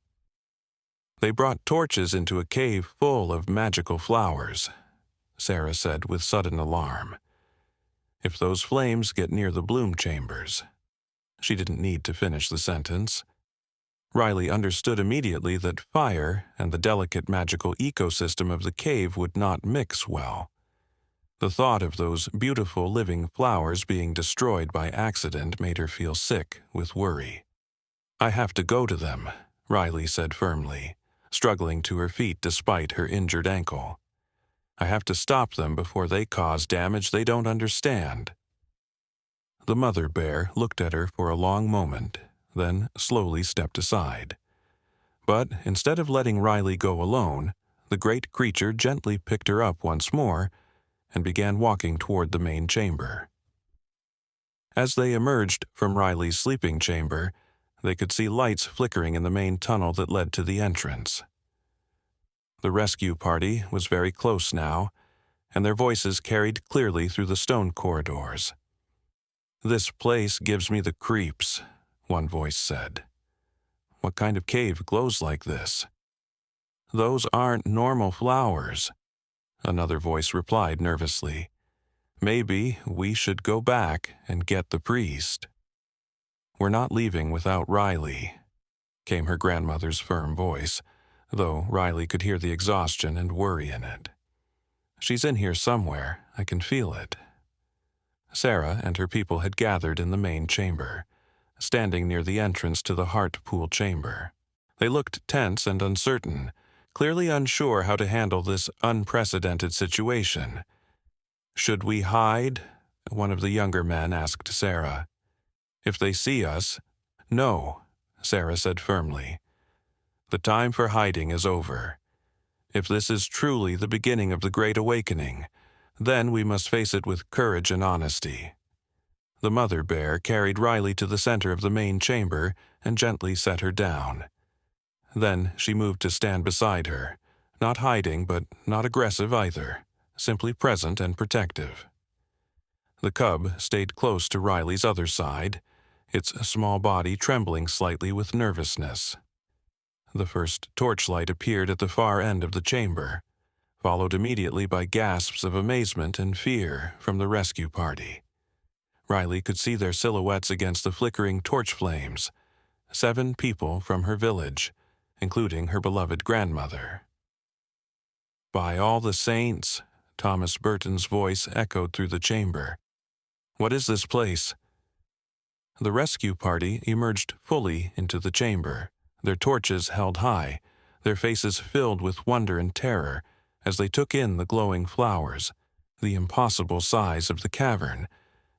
"They brought torches into a cave full of magical flowers," Sarah said with sudden alarm. "If those flames get near the bloom chambers—" She didn't need to finish the sentence. Riley understood immediately that fire and the delicate magical ecosystem of the cave would not mix well. The thought of those beautiful living flowers being destroyed by accident made her feel sick with worry. "I have to go to them," Riley said firmly, struggling to her feet despite her injured ankle. "I have to stop them before they cause damage they don't understand." The mother bear looked at her for a long moment, then slowly stepped aside. But instead of letting Riley go alone, the great creature gently picked her up once more and began walking toward the main chamber. As they emerged from Riley's sleeping chamber, they could see lights flickering in the main tunnel that led to the entrance. The rescue party was very close now, and their voices carried clearly through the stone corridors. "This place gives me the creeps," one voice said. "What kind of cave glows like this?" "Those aren't normal flowers," another voice replied nervously. "Maybe we should go back and get the priest." "We're not leaving without Riley," came her grandmother's firm voice, though Riley could hear the exhaustion and worry in it. "She's in here somewhere. I can feel it." Sarah and her people had gathered in the main chamber, standing near the entrance to the Heart Pool chamber. They looked tense and uncertain, clearly unsure how to handle this unprecedented situation. "Should we hide?" one of the younger men asked Sarah. "If they see us—" "No," Sarah said firmly. "The time for hiding is over. If this is truly the beginning of the Great Awakening, then we must face it with courage and honesty." The mother bear carried Riley to the center of the main chamber and gently set her down. Then she moved to stand beside her, not hiding but not aggressive either, simply present and protective. The cub stayed close to Riley's other side, its small body trembling slightly with nervousness. The first torchlight appeared at the far end of the chamber, followed immediately by gasps of amazement and fear from the rescue party. Riley could see their silhouettes against the flickering torch flames, 7 people from her village, including her beloved grandmother. "By all the saints," Thomas Burton's voice echoed through the chamber. "What is this place?" The rescue party emerged fully into the chamber, their torches held high, their faces filled with wonder and terror as they took in the glowing flowers, the impossible size of the cavern,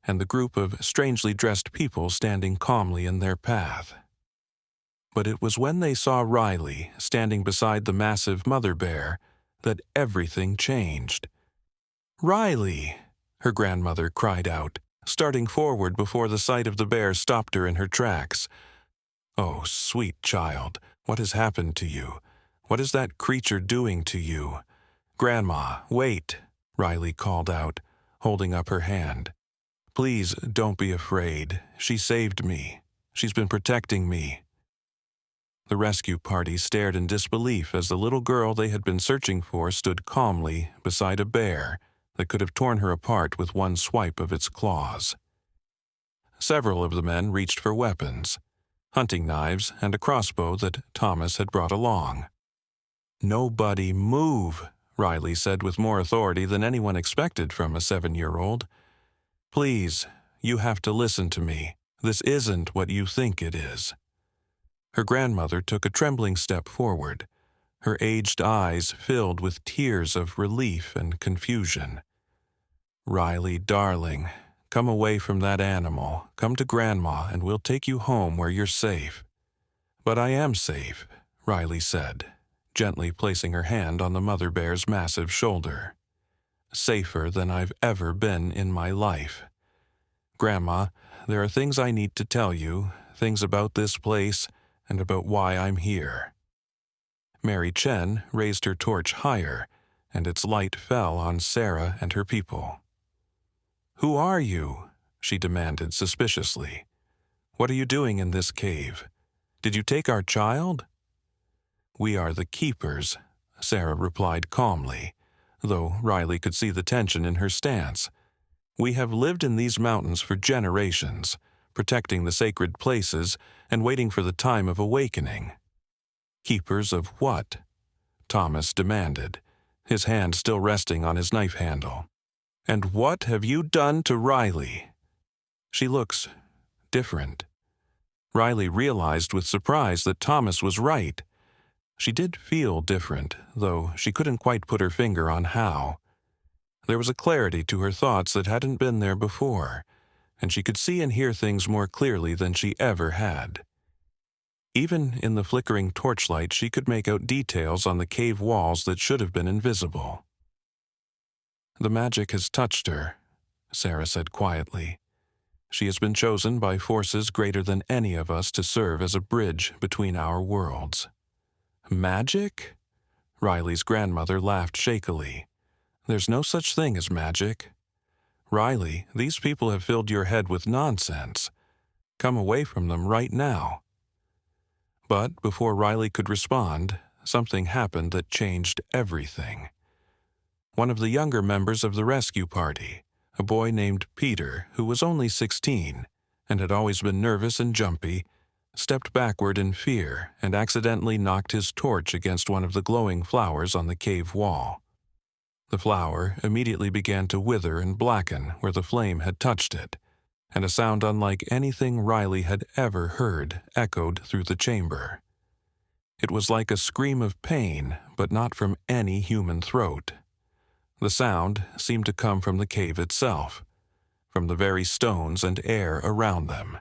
and the group of strangely dressed people standing calmly in their path. But it was when they saw Riley standing beside the massive mother bear that everything changed. "Riley!" her grandmother cried out, starting forward before the sight of the bear stopped her in her tracks. "Oh, sweet child, what has happened to you? What is that creature doing to you?" "Grandma, wait," Riley called out, holding up her hand. "Please don't be afraid. She saved me. She's been protecting me." The rescue party stared in disbelief as the little girl they had been searching for stood calmly beside a bear that could have torn her apart with one swipe of its claws. Several of the men reached for weapons, hunting knives and a crossbow that Thomas had brought along. "Nobody move," Riley said with more authority than anyone expected from a 7-year-old. "Please, you have to listen to me. This isn't what you think it is." Her grandmother took a trembling step forward, her aged eyes filled with tears of relief and confusion. "Riley, darling, come away from that animal. Come to Grandma and we'll take you home where you're safe." "But I am safe," Riley said, gently placing her hand on the mother bear's massive shoulder. "Safer than I've ever been in my life. Grandma, there are things I need to tell you, things about this place and about why I'm here." Mary Chen raised her torch higher, and its light fell on Sarah and her people. "Who are you?" she demanded suspiciously. "What are you doing in this cave? Did you take our child?" "We are the keepers," Sarah replied calmly, though Riley could see the tension in her stance. "We have lived in these mountains for generations, protecting the sacred places and waiting for the time of awakening." "Keepers of what?" Thomas demanded, his hand still resting on his knife handle. "And what have you done to Riley?" "She looks different." Riley realized with surprise that Thomas was right. She did feel different, though she couldn't quite put her finger on how. There was a clarity to her thoughts that hadn't been there before, and she could see and hear things more clearly than she ever had. Even in the flickering torchlight, she could make out details on the cave walls that should have been invisible. "The magic has touched her," Sarah said quietly. "She has been chosen by forces greater than any of us to serve as a bridge between our worlds." "Magic?" Riley's grandmother laughed shakily. "There's no such thing as magic." Riley, these people have filled your head with nonsense. Come away from them right now." But before Riley could respond, something happened that changed everything. One of the younger members of the rescue party, a boy named Peter, who was only 16 and had always been nervous and jumpy, stepped backward in fear and accidentally knocked his torch against one of the glowing flowers on the cave wall. The flower immediately began to wither and blacken where the flame had touched it, and a sound unlike anything Riley had ever heard echoed through the chamber. It was like a scream of pain, but not from any human throat. The sound seemed to come from the cave itself, from the very stones and air around them.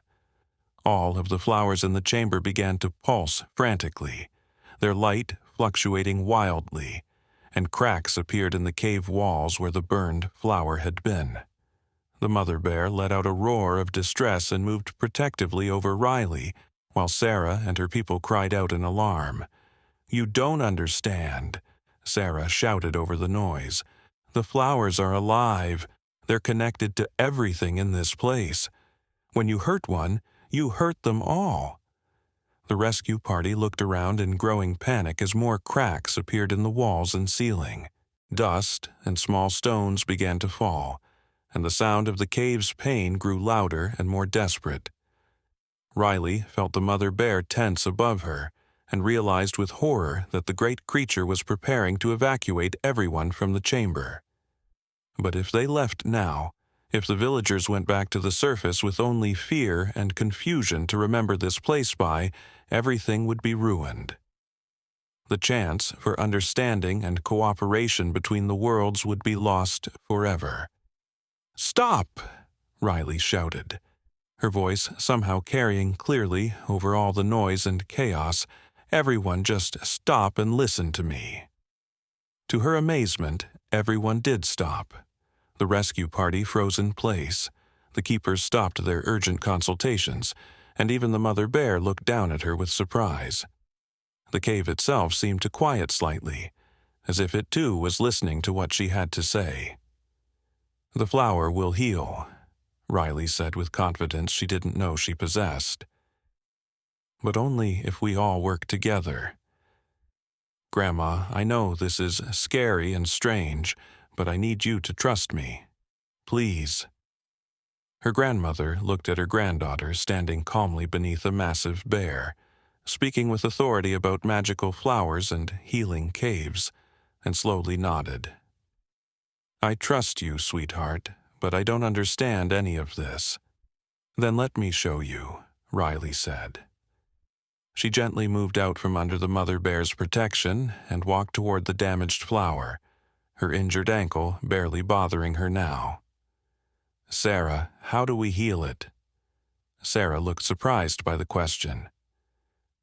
All of the flowers in the chamber began to pulse frantically, their light fluctuating wildly, and cracks appeared in the cave walls where the burned flower had been. The mother bear let out a roar of distress and moved protectively over Riley, while Sarah and her people cried out in alarm. "You don't understand," Sarah shouted over the noise. "The flowers are alive. They're connected to everything in this place. When you hurt one, you hurt them all." The rescue party looked around in growing panic as more cracks appeared in the walls and ceiling. Dust and small stones began to fall, and the sound of the cave's pain grew louder and more desperate. Riley felt the mother bear tense above her and realized with horror that the great creature was preparing to evacuate everyone from the chamber. But if they left now, if the villagers went back to the surface with only fear and confusion to remember this place by, everything would be ruined. The chance for understanding and cooperation between the worlds would be lost forever. "Stop!" Riley shouted, her voice somehow carrying clearly over all the noise and chaos. "Everyone just stop and listen to me." To her amazement, everyone did stop. The rescue party froze in place. The keepers stopped their urgent consultations, and even the mother bear looked down at her with surprise. The cave itself seemed to quiet slightly, as if it too was listening to what she had to say. "The flower will heal," Riley said with confidence she didn't know she possessed. "But only if we all work together. Grandma, I know this is scary and strange, but I need you to trust me. Please." Her grandmother looked at her granddaughter standing calmly beneath a massive bear, speaking with authority about magical flowers and healing caves, and slowly nodded. "I trust you, sweetheart, but I don't understand any of this." "Then let me show you," Riley said. She gently moved out from under the mother bear's protection and walked toward the damaged flower, her injured ankle barely bothering her now. "Sarah, how do we heal it?" Sarah looked surprised by the question.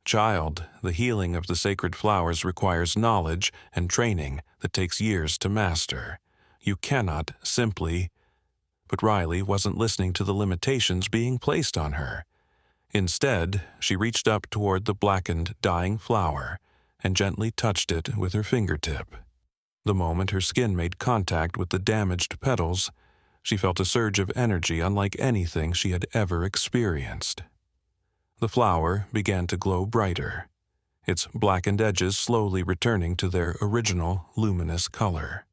"Child, the healing of the sacred flowers requires knowledge and training that takes years to master. You cannot simply—" But Riley wasn't listening to the limitations being placed on her. Instead, she reached up toward the blackened, dying flower and gently touched it with her fingertip. The moment her skin made contact with the damaged petals, she felt a surge of energy unlike anything she had ever experienced. The flower began to glow brighter, its blackened edges slowly returning to their original luminous color.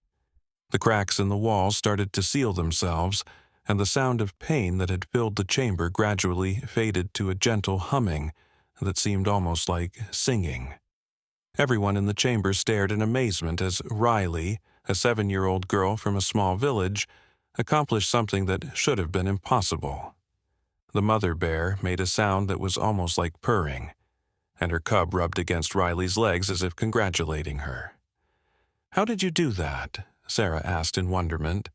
The cracks in the walls started to seal themselves, and the sound of pain that had filled the chamber gradually faded to a gentle humming that seemed almost like singing. Everyone in the chamber stared in amazement as Riley, a 7-year-old girl from a small village, accomplished something that should have been impossible. The mother bear made a sound that was almost like purring, and her cub rubbed against Riley's legs as if congratulating her. "How did you do that?" Sarah asked in wonderment.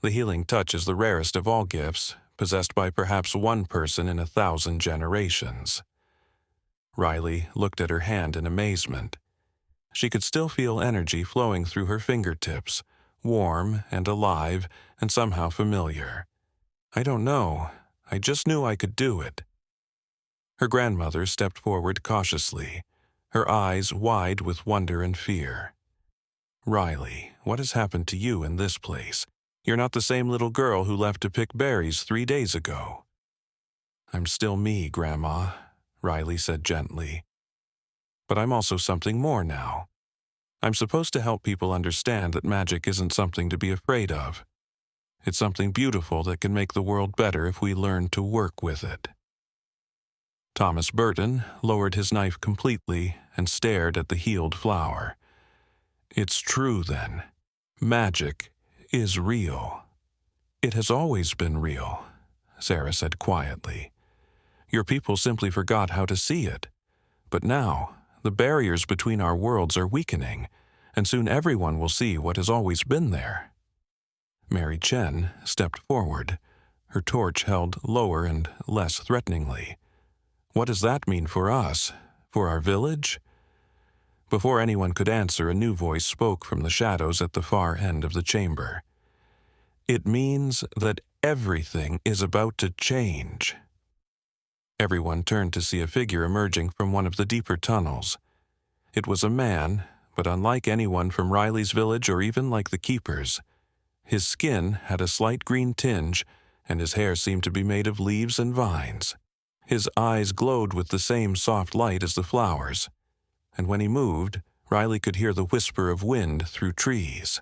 The healing touch is the rarest of all gifts, possessed by perhaps one person in 1,000 generations. Riley looked at her hand in amazement. She could still feel energy flowing through her fingertips, warm and alive and somehow familiar. "I don't know. I just knew I could do it." Her grandmother stepped forward cautiously, her eyes wide with wonder and fear. "Riley, what has happened to you in this place? You're not the same little girl who left to pick berries 3 days ago." "I'm still me, Grandma," Riley said gently. "But I'm also something more now. I'm supposed to help people understand that magic isn't something to be afraid of. It's something beautiful that can make the world better if we learn to work with it." Thomas Burton lowered his knife completely and stared at the healed flower. "It's true, then. Magic is real." "It has always been real," Sarah said quietly. "Your people simply forgot how to see it. But now, the barriers between our worlds are weakening, and soon everyone will see what has always been there." Mary Chen stepped forward, her torch held lower and less threateningly. "What does that mean for us? For our village?" Before anyone could answer, a new voice spoke from the shadows at the far end of the chamber. "It means that everything is about to change." Everyone turned to see a figure emerging from one of the deeper tunnels. It was a man, but unlike anyone from Riley's village or even like the keepers. His skin had a slight green tinge, and his hair seemed to be made of leaves and vines. His eyes glowed with the same soft light as the flowers, and when he moved, Riley could hear the whisper of wind through trees.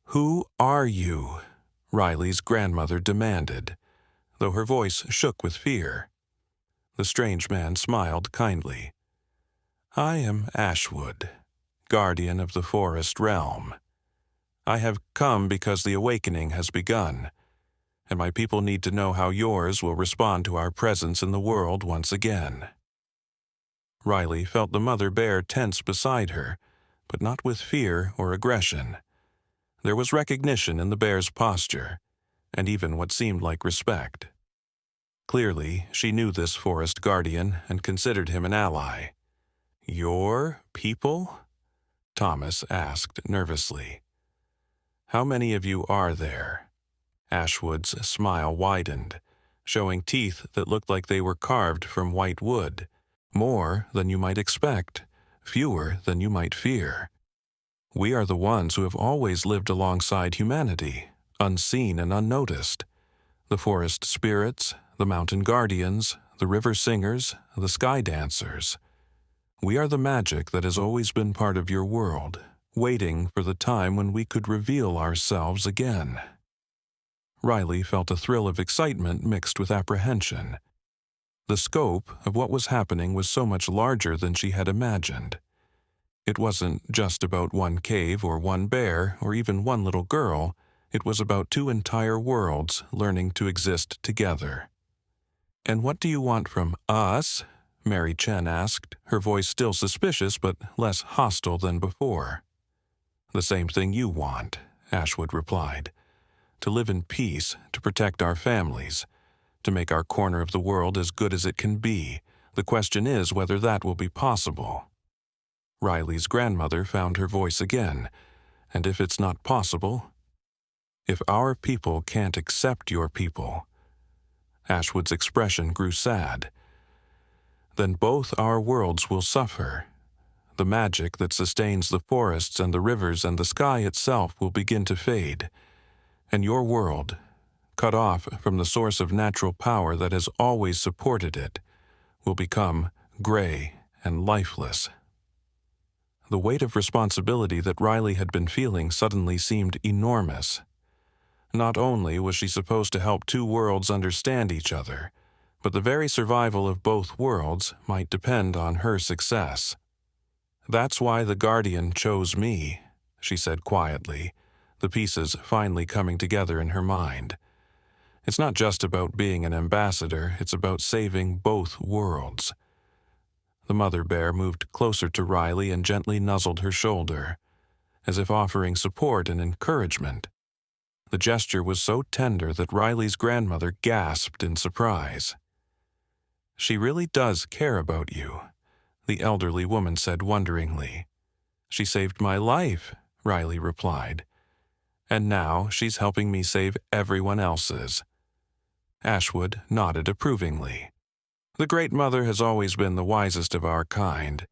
"Who are you?" Riley's grandmother demanded, though her voice shook with fear. The strange man smiled kindly. "I am Ashwood, guardian of the forest realm. I have come because the awakening has begun, and my people need to know how yours will respond to our presence in the world once again." Riley felt the mother bear tense beside her, but not with fear or aggression. There was recognition in the bear's posture, and even what seemed like respect. Clearly, she knew this forest guardian and considered him an ally. "Your people?" Thomas asked nervously. "How many of you are there?" Ashwood's smile widened, showing teeth that looked like they were carved from white wood. "More than you might expect, fewer than you might fear. We are the ones who have always lived alongside humanity, unseen and unnoticed. The forest spirits, the mountain guardians, the river singers, the sky dancers. We are the magic that has always been part of your world, waiting for the time when we could reveal ourselves again." Riley felt a thrill of excitement mixed with apprehension. The scope of what was happening was so much larger than she had imagined. It wasn't just about one cave or one bear or even one little girl. It was about two entire worlds learning to exist together. "And what do you want from us?" Mary Chen asked, her voice still suspicious but less hostile than before. "The same thing you want," Ashwood replied. "To live in peace, to protect our families, to make our corner of the world as good as it can be. The question is whether that will be possible." Riley's grandmother found her voice again. "And if it's not possible? If our people can't accept your people?" Ashwood's expression grew sad. "Then both our worlds will suffer. The magic that sustains the forests and the rivers and the sky itself will begin to fade, and your world, cut off from the source of natural power that has always supported it, will become gray and lifeless." The weight of responsibility that Riley had been feeling suddenly seemed enormous. Not only was she supposed to help two worlds understand each other, but the very survival of both worlds might depend on her success. "That's why the Guardian chose me," she said quietly, the pieces finally coming together in her mind. "It's not just about being an ambassador, it's about saving both worlds." The mother bear moved closer to Riley and gently nuzzled her shoulder, as if offering support and encouragement. The gesture was so tender that Riley's grandmother gasped in surprise. "She really does care about you," the elderly woman said wonderingly. "She saved my life," Riley replied. "And now she's helping me save everyone else's." Ashwood nodded approvingly. "The Great Mother has always been the wisest of our kind.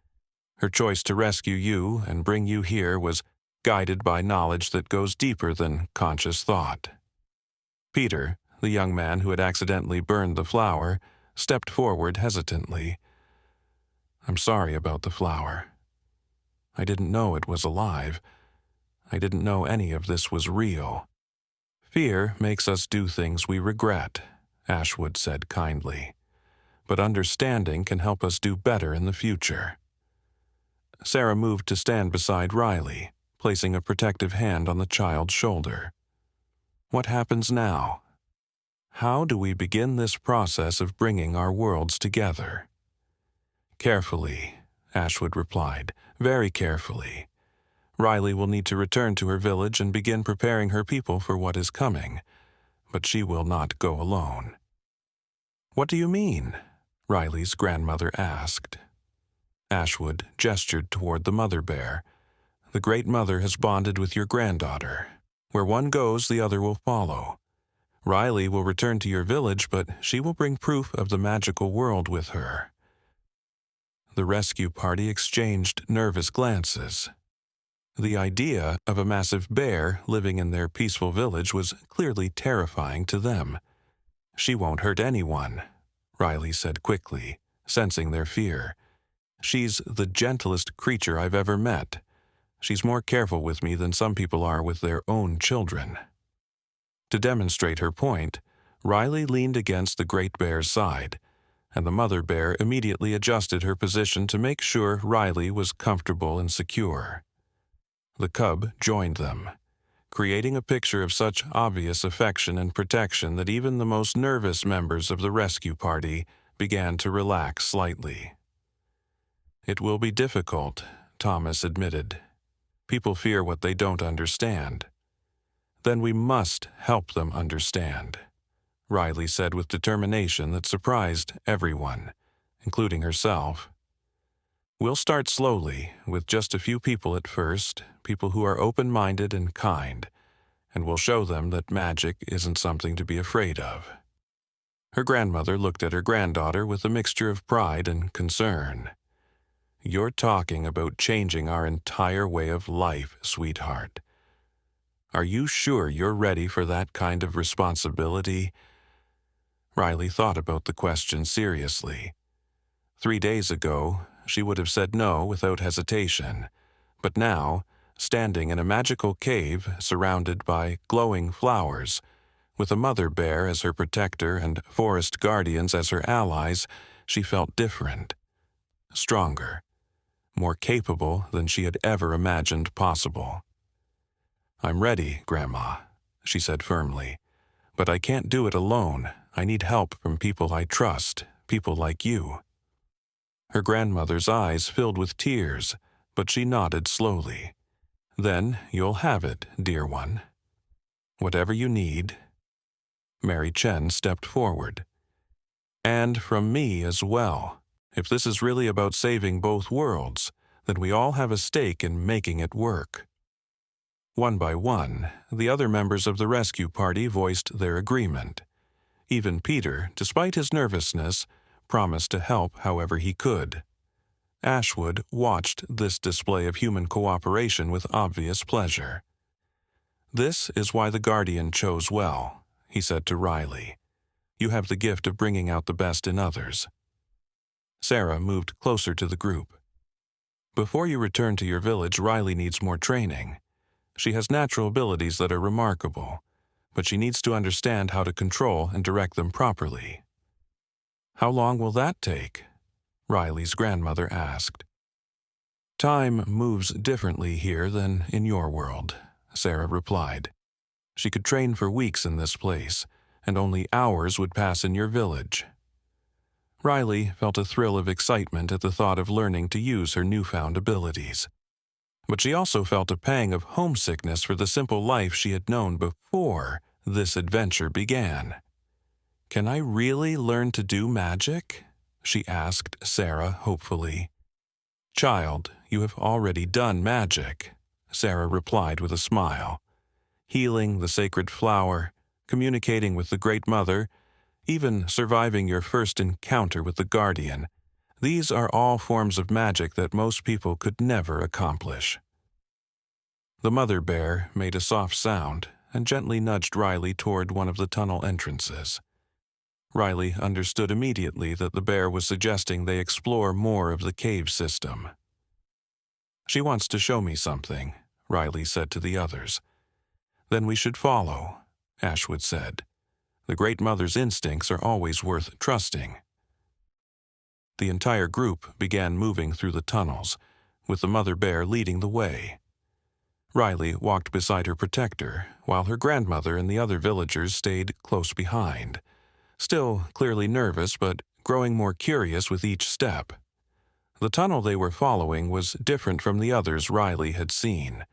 Her choice to rescue you and bring you here was guided by knowledge that goes deeper than conscious thought. Peter, the young man who had accidentally burned the flower, stepped forward hesitantly. "I'm sorry about the flower. I didn't know it was alive. I didn't know any of this was real." "Fear makes us do things we regret," Ashwood said kindly. "But understanding can help us do better in the future." Sarah moved to stand beside Riley, placing a protective hand on the child's shoulder. "What happens now? How do we begin this process of bringing our worlds together?" "Carefully," Ashwood replied, "very carefully. Riley will need to return to her village and begin preparing her people for what is coming, but she will not go alone." "What do you mean?" Riley's grandmother asked. Ashwood gestured toward the mother bear. "The Great Mother has bonded with your granddaughter. Where one goes, the other will follow. Riley will return to your village, but she will bring proof of the magical world with her." The rescue party exchanged nervous glances. The idea of a massive bear living in their peaceful village was clearly terrifying to them. "She won't hurt anyone," Riley said quickly, sensing their fear. "She's the gentlest creature I've ever met. She's more careful with me than some people are with their own children." To demonstrate her point, Riley leaned against the great bear's side, and the mother bear immediately adjusted her position to make sure Riley was comfortable and secure. The cub joined them, creating a picture of such obvious affection and protection that even the most nervous members of the rescue party began to relax slightly. "It will be difficult," Thomas admitted. "People fear what they don't understand." "Then we must help them understand," Riley said with determination that surprised everyone, including herself. "We'll start slowly, with just a few people at first, people who are open-minded and kind, and we'll show them that magic isn't something to be afraid of." Her grandmother looked at her granddaughter with a mixture of pride and concern. "You're talking about changing our entire way of life, sweetheart. Are you sure you're ready for that kind of responsibility?" Riley thought about the question seriously. 3 days ago, she would have said no without hesitation, but now, standing in a magical cave surrounded by glowing flowers, with a mother bear as her protector and forest guardians as her allies, she felt different, stronger, more capable than she had ever imagined possible. "I'm ready, Grandma," she said firmly, "but I can't do it alone. I need help from people I trust, people like you." Her grandmother's eyes filled with tears, but she nodded slowly. "Then you'll have it, dear one. Whatever you need." Mary Chen stepped forward. "And from me as well. If this is really about saving both worlds, then we all have a stake in making it work." One by one, the other members of the rescue party voiced their agreement. Even Peter, despite his nervousness, promised to help however he could. Ashwood watched this display of human cooperation with obvious pleasure. "This is why the Guardian chose well," he said to Riley. "You have the gift of bringing out the best in others." Sarah moved closer to the group. "Before you return to your village, Riley needs more training. She has natural abilities that are remarkable, but she needs to understand how to control and direct them properly." "How long will that take?" Riley's grandmother asked. "Time moves differently here than in your world," Sarah replied. "She could train for weeks in this place, and only hours would pass in your village." Riley felt a thrill of excitement at the thought of learning to use her newfound abilities. But she also felt a pang of homesickness for the simple life she had known before this adventure began. "Can I really learn to do magic?" she asked Sarah hopefully. "Child, you have already done magic," Sarah replied with a smile. "Healing the sacred flower, communicating with the Great Mother, even surviving your first encounter with the Guardian. These are all forms of magic that most people could never accomplish." The mother bear made a soft sound and gently nudged Riley toward one of the tunnel entrances. Riley understood immediately that the bear was suggesting they explore more of the cave system. "She wants to show me something," Riley said to the others. "Then we should follow," Ashwood said. "The Great Mother's instincts are always worth trusting." The entire group began moving through the tunnels, with the mother bear leading the way. Riley walked beside her protector, while her grandmother and the other villagers stayed close behind, still clearly nervous but growing more curious with each step. The tunnel they were following was different from the others Riley had seen.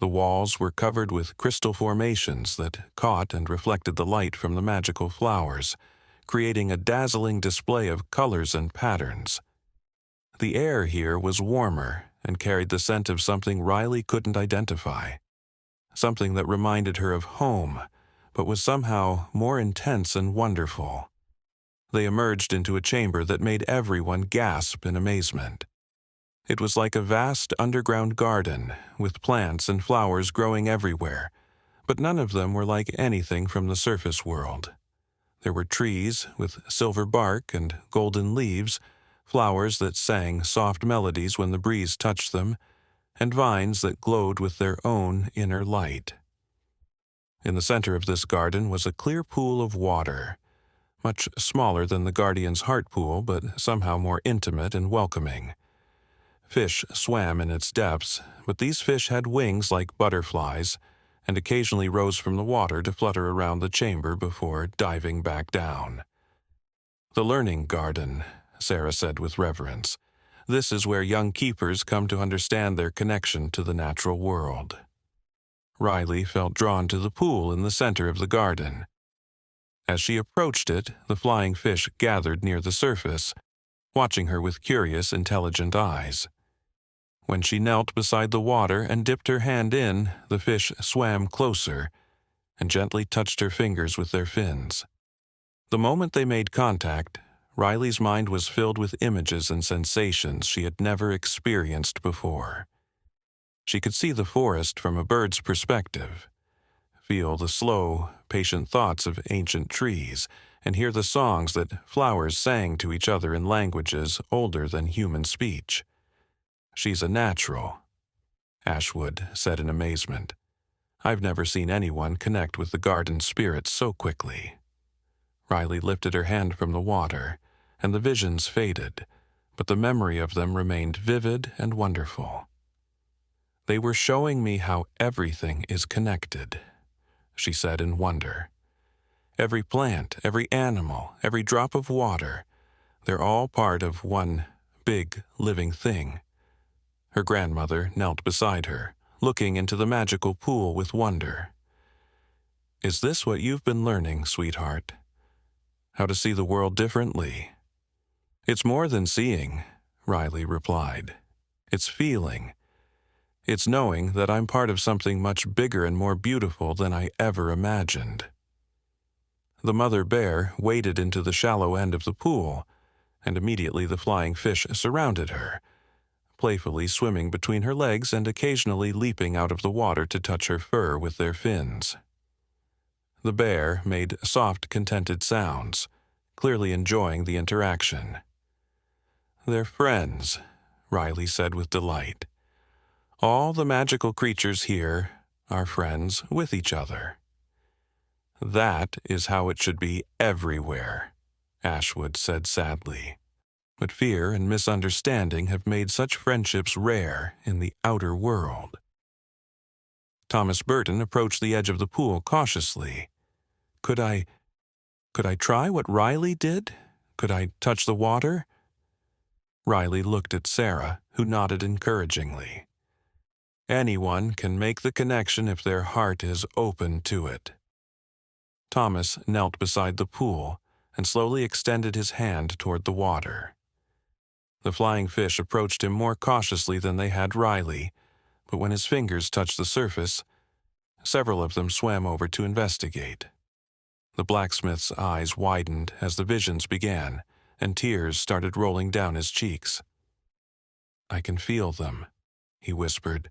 The walls were covered with crystal formations that caught and reflected the light from the magical flowers, creating a dazzling display of colors and patterns. The air here was warmer and carried the scent of something Riley couldn't identify, something that reminded her of home, but was somehow more intense and wonderful. They emerged into a chamber that made everyone gasp in amazement. It was like a vast underground garden, with plants and flowers growing everywhere, but none of them were like anything from the surface world. There were trees with silver bark and golden leaves, flowers that sang soft melodies when the breeze touched them, and vines that glowed with their own inner light. In the center of this garden was a clear pool of water, much smaller than the Guardian's heart pool, but somehow more intimate and welcoming. Fish swam in its depths, but these fish had wings like butterflies, and occasionally rose from the water to flutter around the chamber before diving back down. "The learning garden," Sarah said with reverence. "This is where young keepers come to understand their connection to the natural world." Riley felt drawn to the pool in the center of the garden. As she approached it, the flying fish gathered near the surface, watching her with curious, intelligent eyes. When she knelt beside the water and dipped her hand in, the fish swam closer and gently touched her fingers with their fins. The moment they made contact, Riley's mind was filled with images and sensations she had never experienced before. She could see the forest from a bird's perspective, feel the slow, patient thoughts of ancient trees, and hear the songs that flowers sang to each other in languages older than human speech. "She's a natural," Ashwood said in amazement. "I've never seen anyone connect with the garden spirit so quickly." Riley lifted her hand from the water, and the visions faded, but the memory of them remained vivid and wonderful. "They were showing me how everything is connected," she said in wonder. "Every plant, every animal, every drop of water, they're all part of one big living thing." Her grandmother knelt beside her, looking into the magical pool with wonder. "Is this what you've been learning, sweetheart? How to see the world differently?" "It's more than seeing," Riley replied. "It's feeling. It's knowing that I'm part of something much bigger and more beautiful than I ever imagined." The mother bear waded into the shallow end of the pool, and immediately the flying fish surrounded her, playfully swimming between her legs and occasionally leaping out of the water to touch her fur with their fins. The bear made soft, contented sounds, clearly enjoying the interaction. "They're friends," Riley said with delight. "All the magical creatures here are friends with each other." "That is how it should be everywhere," Ashwood said sadly. "But fear and misunderstanding have made such friendships rare in the outer world." Thomas Burton approached the edge of the pool cautiously. Could I try what Riley did? Could I touch the water?" Riley looked at Sarah, who nodded encouragingly. "Anyone can make the connection if their heart is open to it." Thomas knelt beside the pool and slowly extended his hand toward the water. The flying fish approached him more cautiously than they had Riley, but when his fingers touched the surface, several of them swam over to investigate. The blacksmith's eyes widened as the visions began, and tears started rolling down his cheeks. "I can feel them," he whispered.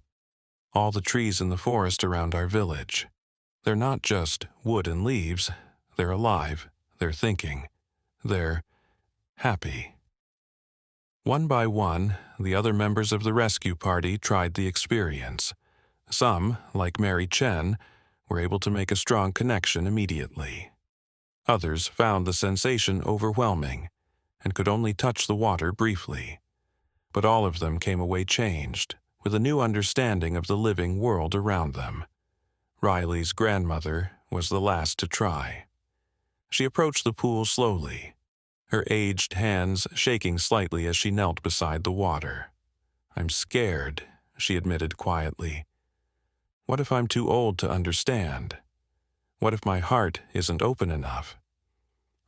all the trees in the forest around our village. They're not just wood and leaves. They're alive. They're thinking. They're happy. One by one, the other members of the rescue party tried the experience. Some, like Mary Chen, were able to make a strong connection immediately. Others found the sensation overwhelming and could only touch the water briefly. But all of them came away changed, with a new understanding of the living world around them. Riley's grandmother was the last to try. She approached the pool slowly, her aged hands shaking slightly as she knelt beside the water. "I'm scared," she admitted quietly. "What if I'm too old to understand? What if my heart isn't open enough?"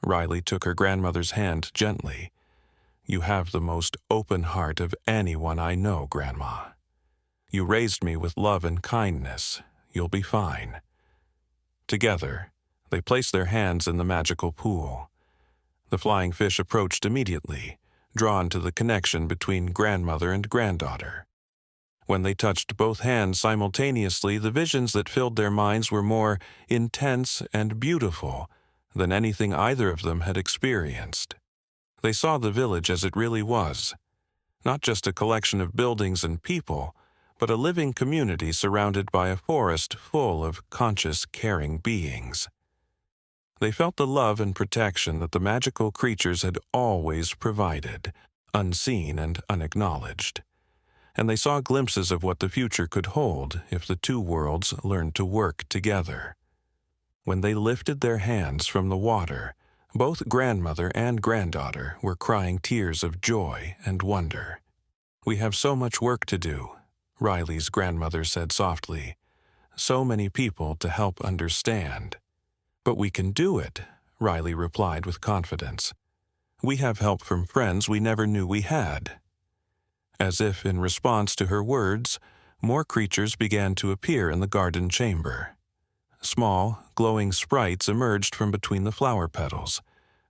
Riley took her grandmother's hand gently. "You have the most open heart of anyone I know, Grandma. You raised me with love and kindness. You'll be fine." Together, they placed their hands in the magical pool. The flying fish approached immediately, drawn to the connection between grandmother and granddaughter. When they touched both hands simultaneously, the visions that filled their minds were more intense and beautiful than anything either of them had experienced. They saw the village as it really was, not just a collection of buildings and people, but a living community surrounded by a forest full of conscious, caring beings. They felt the love and protection that the magical creatures had always provided, unseen and unacknowledged. And they saw glimpses of what the future could hold if the two worlds learned to work together. When they lifted their hands from the water, both grandmother and granddaughter were crying tears of joy and wonder. "We have so much work to do," Riley's grandmother said softly. "So many people to help understand." "But we can do it," Riley replied with confidence. "We have help from friends we never knew we had." As if in response to her words, more creatures began to appear in the garden chamber. Small, glowing sprites emerged from between the flower petals,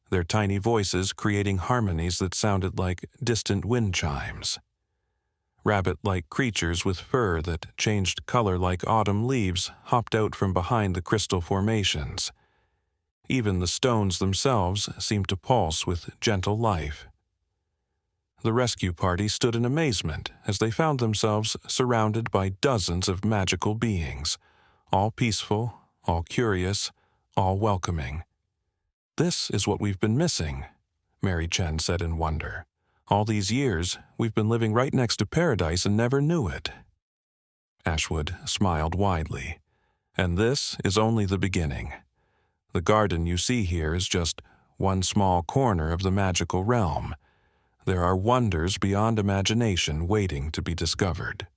their tiny voices creating harmonies that sounded like distant wind chimes. Rabbit-like creatures with fur that changed color like autumn leaves hopped out from behind the crystal formations. Even the stones themselves seemed to pulse with gentle life. The rescue party stood in amazement as they found themselves surrounded by dozens of magical beings, all peaceful, all curious, all welcoming. "This is what we've been missing," Mary Chen said in wonder. "All these years, we've been living right next to paradise and never knew it." Ashwood smiled widely. "And this is only the beginning. The garden you see here is just one small corner of the magical realm. There are wonders beyond imagination waiting to be discovered."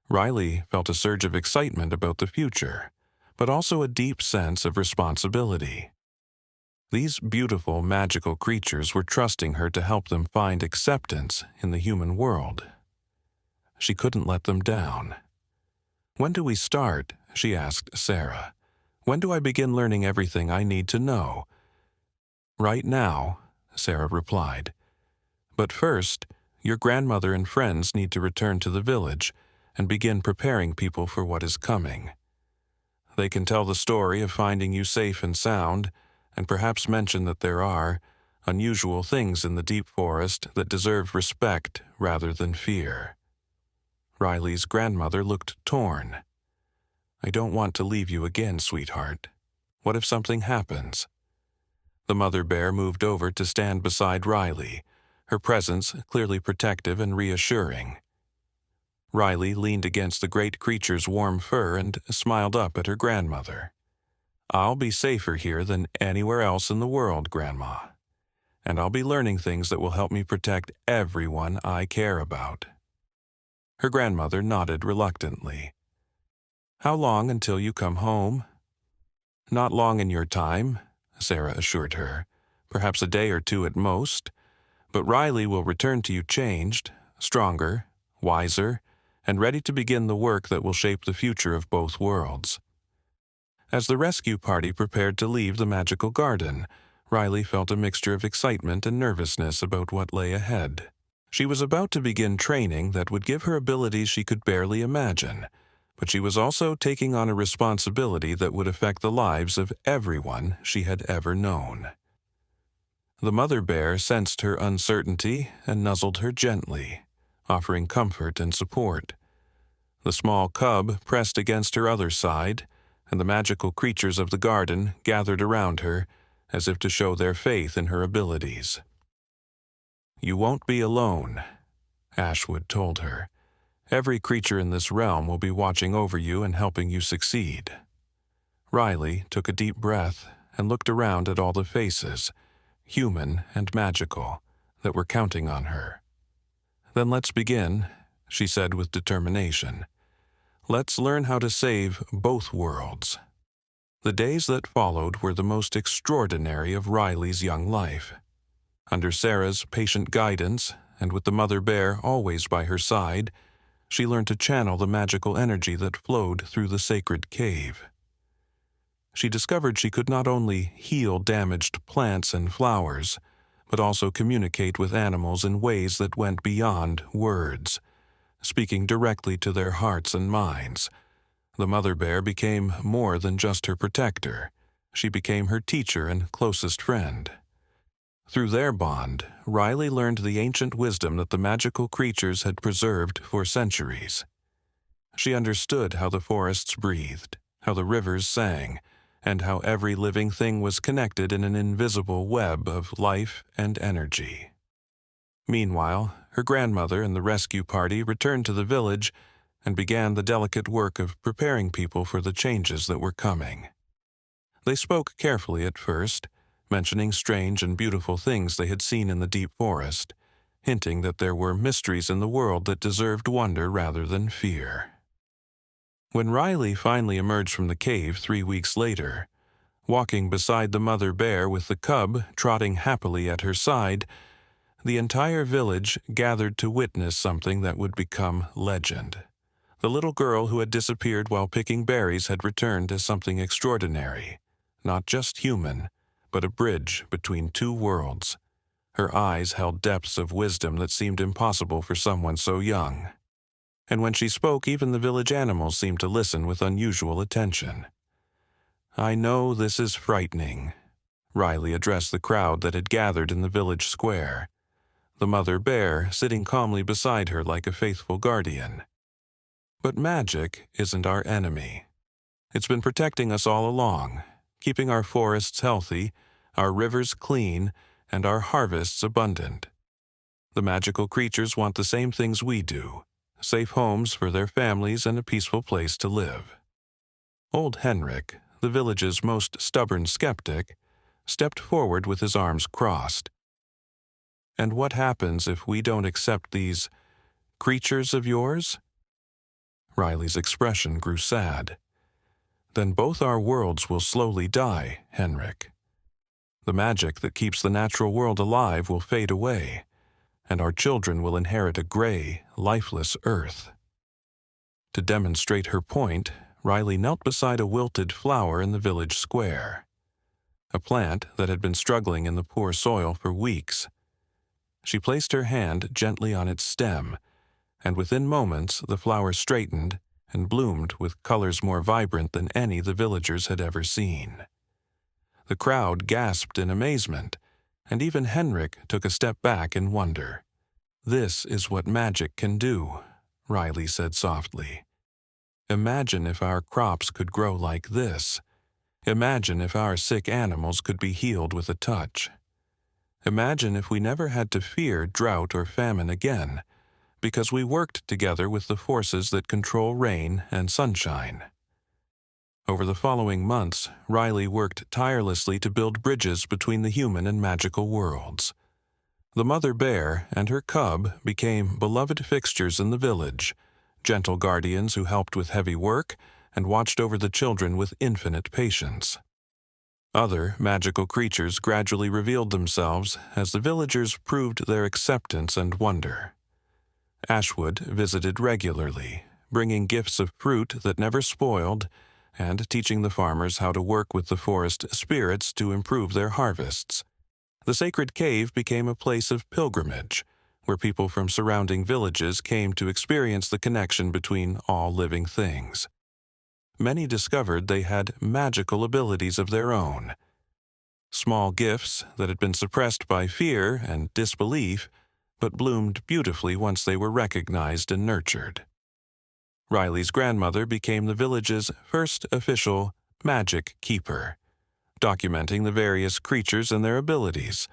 Riley felt a surge of excitement about the future, but also a deep sense of responsibility. These beautiful, magical creatures were trusting her to help them find acceptance in the human world. She couldn't let them down. "When do we start?" she asked Sarah. "When do I begin learning everything I need to know?" "Right now," Sarah replied. "But first, your grandmother and friends need to return to the village and begin preparing people for what is coming. They can tell the story of finding you safe and sound, and perhaps mention that there are unusual things in the deep forest that deserve respect rather than fear." Riley's grandmother looked torn. "I don't want to leave you again, sweetheart. What if something happens?" The mother bear moved over to stand beside Riley, her presence clearly protective and reassuring. Riley leaned against the great creature's warm fur and smiled up at her grandmother. "I'll be safer here than anywhere else in the world, Grandma. And I'll be learning things that will help me protect everyone I care about." Her grandmother nodded reluctantly. "How long until you come home?" "Not long in your time," Sarah assured her. "Perhaps a day or two at most. But Riley will return to you changed, stronger, wiser, and ready to begin the work that will shape the future of both worlds." As the rescue party prepared to leave the magical garden, Riley felt a mixture of excitement and nervousness about what lay ahead. She was about to begin training that would give her abilities she could barely imagine, but she was also taking on a responsibility that would affect the lives of everyone she had ever known. The mother bear sensed her uncertainty and nuzzled her gently, offering comfort and support. The small cub pressed against her other side, and the magical creatures of the garden gathered around her, as if to show their faith in her abilities. "You won't be alone," Ashwood told her. "Every creature in this realm will be watching over you and helping you succeed." Riley took a deep breath and looked around at all the faces, human and magical, that were counting on her. "Then let's begin," she said with determination. "Let's learn how to save both worlds." The days that followed were the most extraordinary of Riley's young life. Under Sarah's patient guidance, and with the mother bear always by her side, she learned to channel the magical energy that flowed through the sacred cave. She discovered she could not only heal damaged plants and flowers, but also communicate with animals in ways that went beyond words, speaking directly to their hearts and minds. The mother bear became more than just her protector. She became her teacher and closest friend. Through their bond, Riley learned the ancient wisdom that the magical creatures had preserved for centuries. She understood how the forests breathed, how the rivers sang, and how every living thing was connected in an invisible web of life and energy. Meanwhile, her grandmother and the rescue party returned to the village and began the delicate work of preparing people for the changes that were coming. They spoke carefully at first, mentioning strange and beautiful things they had seen in the deep forest, hinting that there were mysteries in the world that deserved wonder rather than fear. When Riley finally emerged from the cave 3 weeks later, walking beside the mother bear with the cub trotting happily at her side, the entire village gathered to witness something that would become legend. The little girl who had disappeared while picking berries had returned as something extraordinary, not just human, but a bridge between two worlds. Her eyes held depths of wisdom that seemed impossible for someone so young. And when she spoke, even the village animals seemed to listen with unusual attention. "I know this is frightening," Riley addressed the crowd that had gathered in the village square, the mother bear sitting calmly beside her like a faithful guardian. "But magic isn't our enemy. It's been protecting us all along, keeping our forests healthy, our rivers clean, and our harvests abundant. The magical creatures want the same things we do: safe homes for their families and a peaceful place to live." Old Henrik, the village's most stubborn skeptic, stepped forward with his arms crossed. "And what happens if we don't accept these creatures of yours?" Riley's expression grew sad. "Then both our worlds will slowly die, Henrik. The magic that keeps the natural world alive will fade away, and our children will inherit a gray, lifeless earth." To demonstrate her point, Riley knelt beside a wilted flower in the village square, a plant that had been struggling in the poor soil for weeks. She placed her hand gently on its stem, and within moments the flower straightened and bloomed with colors more vibrant than any the villagers had ever seen. The crowd gasped in amazement, and even Henrik took a step back in wonder. "This is what magic can do," Riley said softly. "Imagine if our crops could grow like this. Imagine if our sick animals could be healed with a touch. Imagine if we never had to fear drought or famine again, because we worked together with the forces that control rain and sunshine." Over the following months, Riley worked tirelessly to build bridges between the human and magical worlds. The mother bear and her cub became beloved fixtures in the village, gentle guardians who helped with heavy work and watched over the children with infinite patience. Other magical creatures gradually revealed themselves as the villagers proved their acceptance and wonder. Ashwood visited regularly, bringing gifts of fruit that never spoiled and teaching the farmers how to work with the forest spirits to improve their harvests. The sacred cave became a place of pilgrimage, where people from surrounding villages came to experience the connection between all living things. Many discovered they had magical abilities of their own. Small gifts that had been suppressed by fear and disbelief, but bloomed beautifully once they were recognized and nurtured. Riley's grandmother became the village's first official magic keeper, documenting the various creatures and their abilities,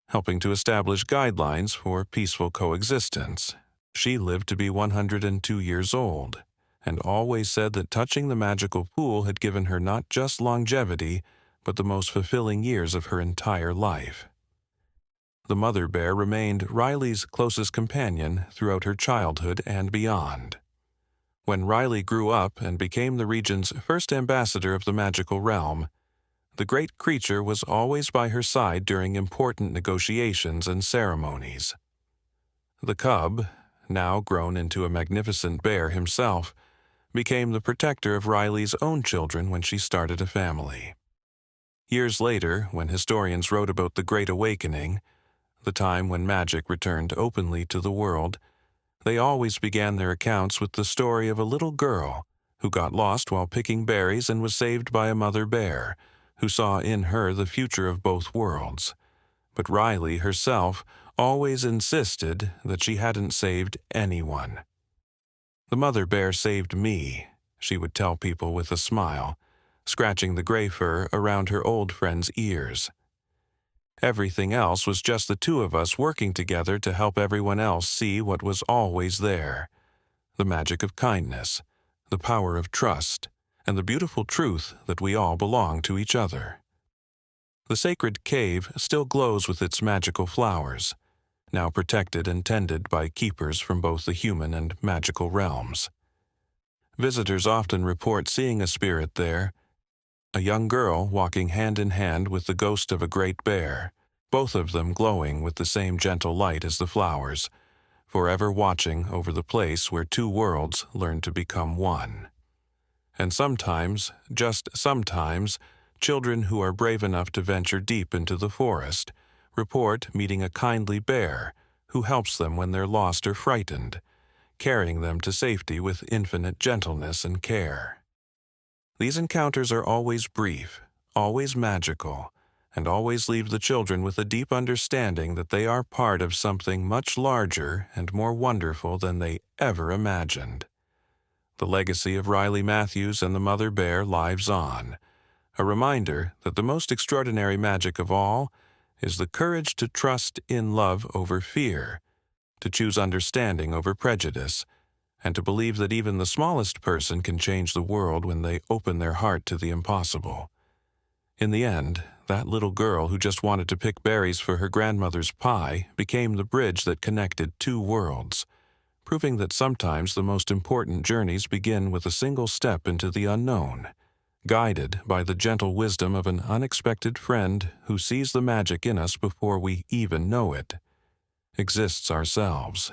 helping to establish guidelines for peaceful coexistence. She lived to be 102 years old, and always said that touching the magical pool had given her not just longevity, but the most fulfilling years of her entire life. The mother bear remained Riley's closest companion throughout her childhood and beyond. When Riley grew up and became the region's first ambassador of the magical realm, the great creature was always by her side during important negotiations and ceremonies. The cub, now grown into a magnificent bear himself, became the protector of Riley's own children when she started a family. Years later, when historians wrote about the Great Awakening, the time when magic returned openly to the world, they always began their accounts with the story of a little girl who got lost while picking berries and was saved by a mother bear, who saw in her the future of both worlds. But Riley herself always insisted that she hadn't saved anyone. "The mother bear saved me," she would tell people with a smile, scratching the gray fur around her old friend's ears. Everything else was just the two of us working together to help everyone else see what was always there: the magic of kindness, the power of trust, and the beautiful truth that we all belong to each other. The sacred cave still glows with its magical flowers, now protected and tended by keepers from both the human and magical realms. Visitors often report seeing a spirit there, a young girl walking hand in hand with the ghost of a great bear, both of them glowing with the same gentle light as the flowers, forever watching over the place where two worlds learn to become one. And sometimes, just sometimes, children who are brave enough to venture deep into the forest report meeting a kindly bear who helps them when they're lost or frightened, carrying them to safety with infinite gentleness and care. These encounters are always brief, always magical, and always leave the children with a deep understanding that they are part of something much larger and more wonderful than they ever imagined. The legacy of Riley Matthews and the Mother Bear lives on, a reminder that the most extraordinary magic of all is the courage to trust in love over fear, to choose understanding over prejudice, and to believe that even the smallest person can change the world when they open their heart to the impossible. In the end, that little girl who just wanted to pick berries for her grandmother's pie became the bridge that connected two worlds, proving that sometimes the most important journeys begin with a single step into the unknown, guided by the gentle wisdom of an unexpected friend who sees the magic in us before we even know it, exists ourselves.